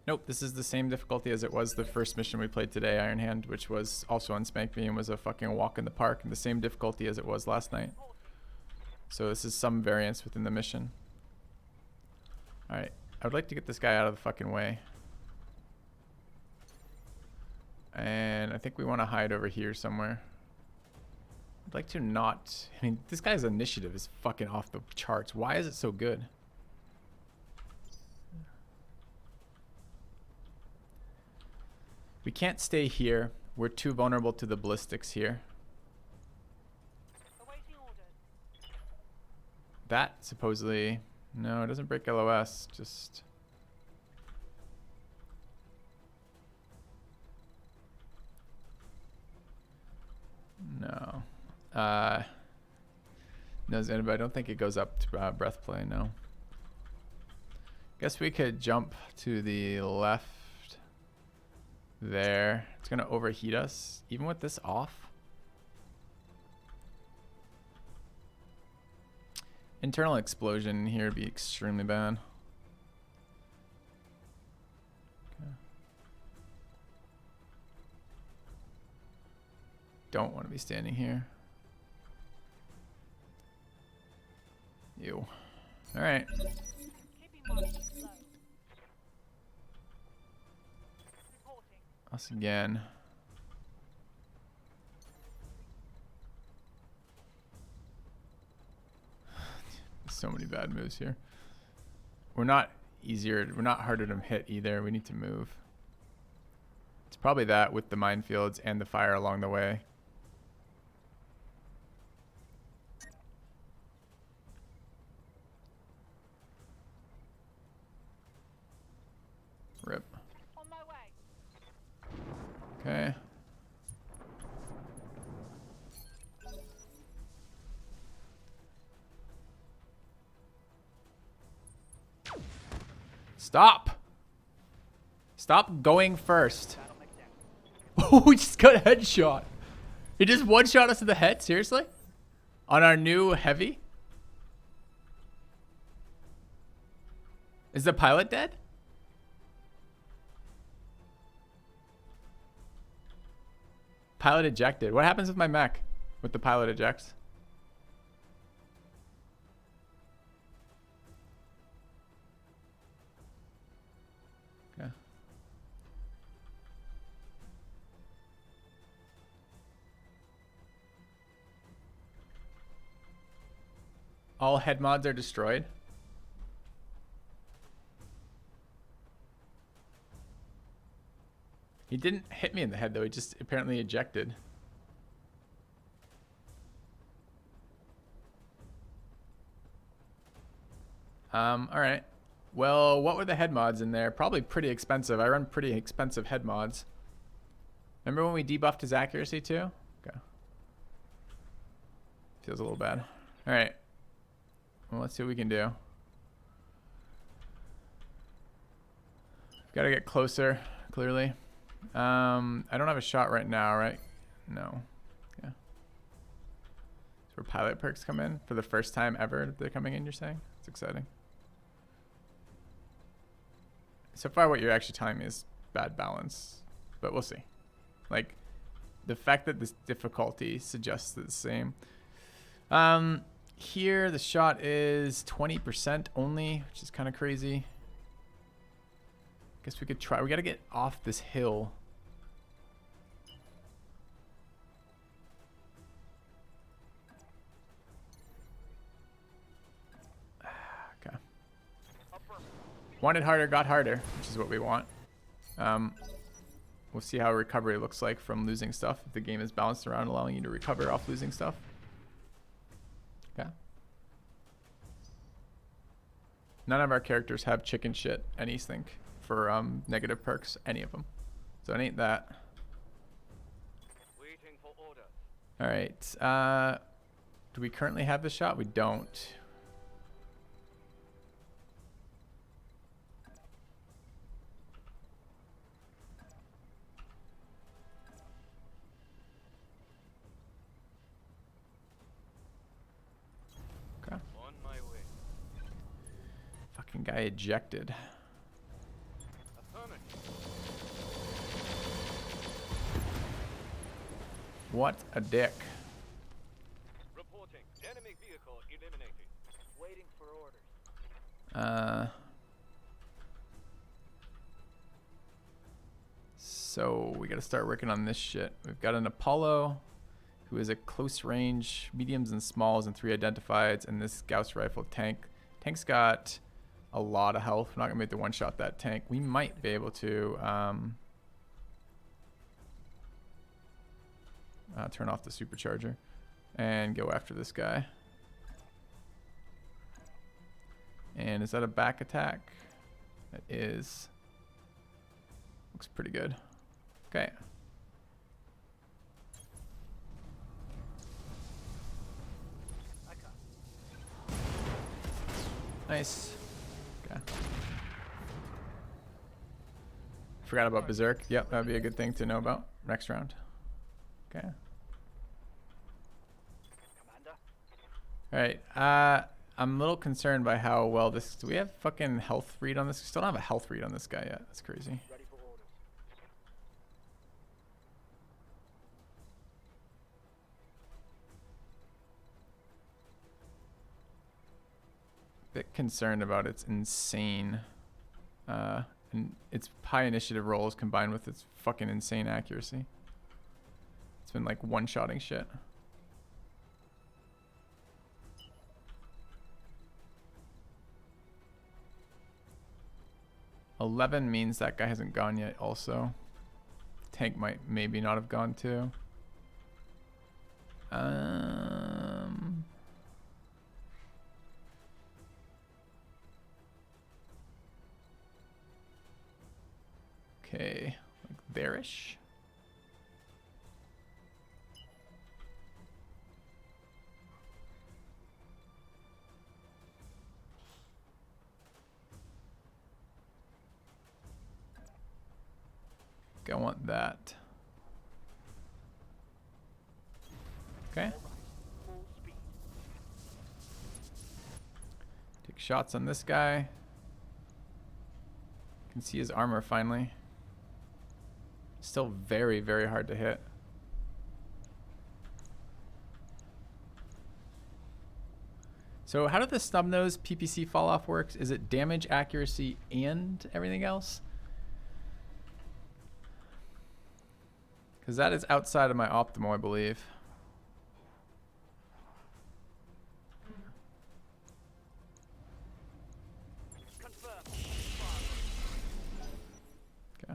Nope, this is the same difficulty as it was the first mission we played today, Iron Hand, which was also on Spank Me and was a fucking walk in the park, and the same difficulty as it was last night. So this is some variance within the mission. Alright, I would like to get this guy out of the fucking way. And I think we want to hide over here somewhere. I'd like to not... I mean, this guy's initiative is fucking off the charts. Why is it so good? We can't stay here. We're too vulnerable to the ballistics here. Awaiting orders. That supposedly... No, it doesn't break LOS. Just... No. No, Xanadu, I don't think it goes up to breath play, no. Guess we could jump to the left there. It's gonna overheat us, even with this off. Internal explosion here would be extremely bad. Okay. don't want to be standing here. Ew. All right. Keeping monitors low. Reporting. Us again. So many bad moves here. We're not easier. We're not harder to hit either. We need to move. It's probably that with the minefields and the fire along the way. Rip. On my way. Okay. Stop! Stop going first. Oh, we just got a headshot. He just one-shot us in the head? Seriously? On our new heavy? Is the pilot dead? Pilot ejected. What happens with my mech with the pilot ejects? Okay. All head mods are destroyed. He didn't hit me in the head though, he just apparently ejected. Alright. Well, what were the head mods in there? Probably pretty expensive. I run pretty expensive head mods. Remember when we debuffed his accuracy too? Okay. Feels a little bad. Alright. Well, let's see what we can do. Gotta get closer, clearly. I don't have a shot right now, right? No. Yeah. So where pilot perks come in for the first time ever they're coming in, you're saying? It's exciting. So far what you're actually telling me is bad balance, but we'll see. Like, the fact that this difficulty suggests the same. Here the shot is 20% only, which is kind of crazy. Guess we could try. We got to get off this hill. Okay. Wanted harder, got harder, which is what we want. We'll see how recovery looks like from losing stuff. If the game is balanced around allowing you to recover off losing stuff. Okay. None of our characters have chicken shit anything for negative perks, any of them. So it ain't that. Waiting for order. All right. Do we currently have the shot? We don't. Okay. On my way. Fucking guy ejected. Affirmative. What a dick. Reporting. Enemy vehicle eliminated. Waiting for orders. So we got to start working on this shit. We've got an Apollo, who is a close range, mediums and smalls, and 3 identifieds, and this Gauss rifle tank. Tank's got a lot of health. We're not gonna be able to one-shot that tank. We might be able to turn off the supercharger and go after this guy. And is that a back attack? It is. Looks pretty good. Okay. Nice. Okay. Forgot about Berserk. Yep, that'd be a good thing to know about next round. Okay. Commander. Alright. I'm a little concerned by how well this. Do we have fucking health read on this? We still don't have a health read on this guy yet. That's crazy. Ready for orders. Bit concerned about its insane, and its high initiative rolls combined with its fucking insane accuracy. It's been like one-shotting shit. $11 means that guy hasn't gone yet. Also, tank might maybe not have gone too. Okay, like there-ish. Okay, I want that. Okay. Full speed. Take shots on this guy. Can see his armor finally. Still very, very hard to hit. So how did the snub-nose PPC fall-off works? Is it damage, accuracy, and everything else? Because that is outside of my optimal, I believe. Confirmed. Okay.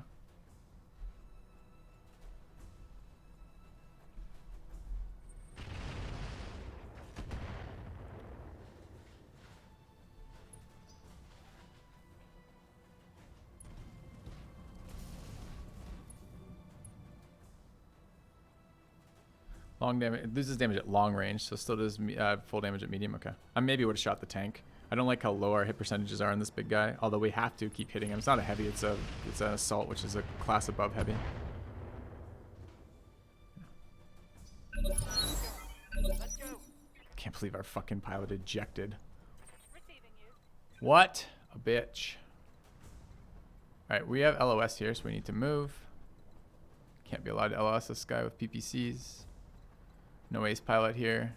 Long damage. It loses damage at long range, so still does full damage at medium. Okay. I maybe would have shot the tank. I don't like how low our hit percentages are on this big guy. Although we have to keep hitting him. It's not a heavy. It's an assault, which is a class above heavy. Let's go. Can't believe our fucking pilot ejected. Receiving you. What a bitch. All right, we have LOS here, so we need to move. Can't be allowed to LOS this guy with PPCs. No ace pilot here.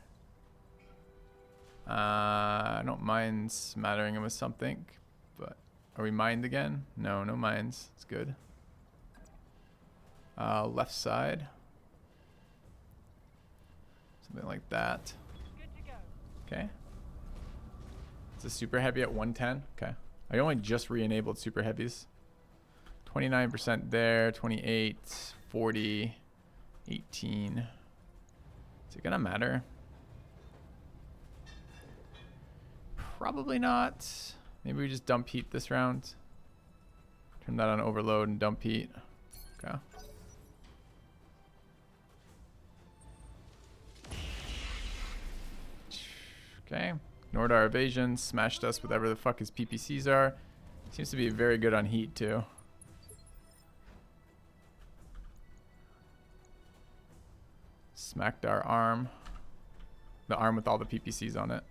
I don't mind smattering him with something, but are we mined again? No, no mines. It's good. Left side. Something like that. Good to go. Okay. It's a super heavy at 110. Okay. I only just re-enabled super heavies. 29% there, 28, 40, 18. Is it gonna matter? Probably not. Maybe we just dump heat this round. Turn that on overload and dump heat. Okay. Okay. Ignored our evasion. Smashed us with whatever the fuck his PPCs are. Seems to be very good on heat too. Smacked our arm. The arm with all the PPCs on it.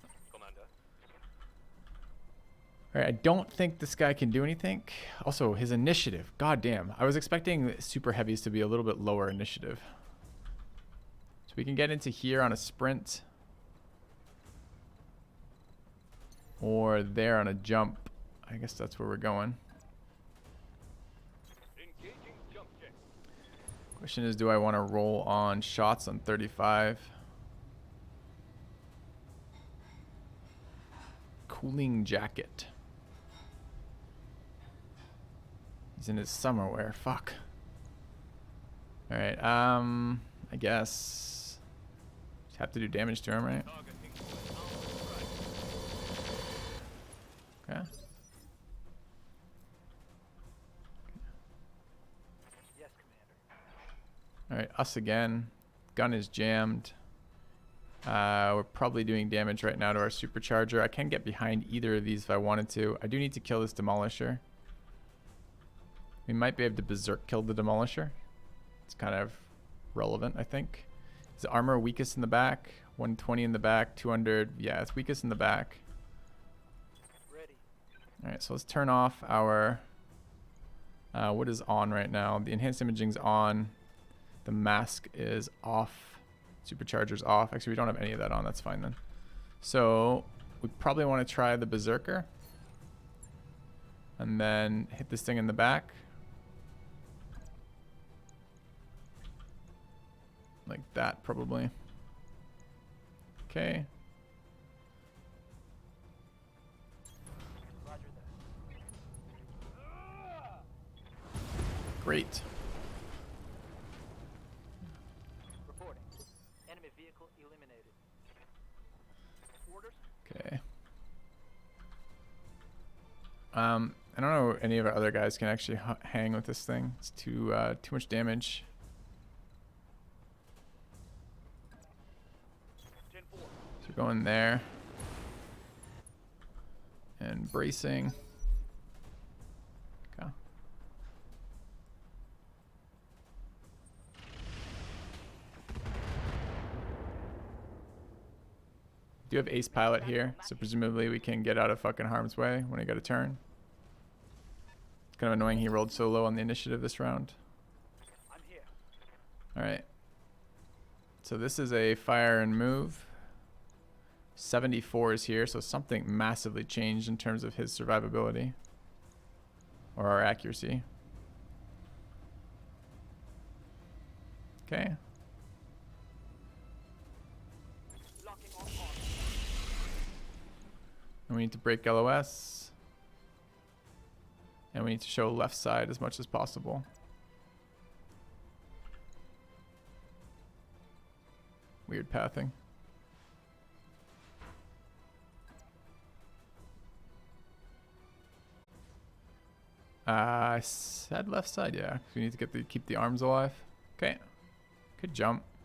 Alright, I don't think this guy can do anything. Also, his initiative. God damn. I was expecting super heavies to be a little bit lower initiative. So we can get into here on a sprint. Or there on a jump. I guess that's where we're going. Question is, do I want to roll on shots on 35? Cooling jacket. He's in his summer wear. Fuck. Alright, I guess. Just have to do damage to him, right? Okay. Yes, Commander. Alright, us again. Gun is jammed. We're probably doing damage right now to our supercharger. I can get behind either of these if I wanted to. I do need to kill this demolisher. We might be able to berserk kill the demolisher. It's kind of relevant, I think. Is the armor weakest in the back? 120 in the back, 200. Yeah, it's weakest in the back. Ready. Alright, so let's turn off our... what is on right now? The enhanced imaging's on. The mask is off. Supercharger's off. Actually, we don't have any of that on. That's fine then. So we probably want to try the Berserker. And then hit this thing in the back. Like that, probably. Okay. Roger that. Great. Reporting. Enemy vehicle eliminated. Orders? Okay. I don't know if any of our other guys can actually hang with this thing. It's too much damage. 10-4. So we're going there. And bracing. Okay. Do have ace pilot here, so presumably we can get out of fucking harm's way when I get a turn. It's kind of annoying he rolled so low on the initiative this round. I'm here. Alright. So this is a fire and move. 74 is here, so something massively changed in terms of his survivability. Or our accuracy. Okay. Locking on arm. And we need to break LOS. And we need to show left side as much as possible. Weird pathing. I said left side, yeah. We need to get keep the arms alive. Okay. Good jump.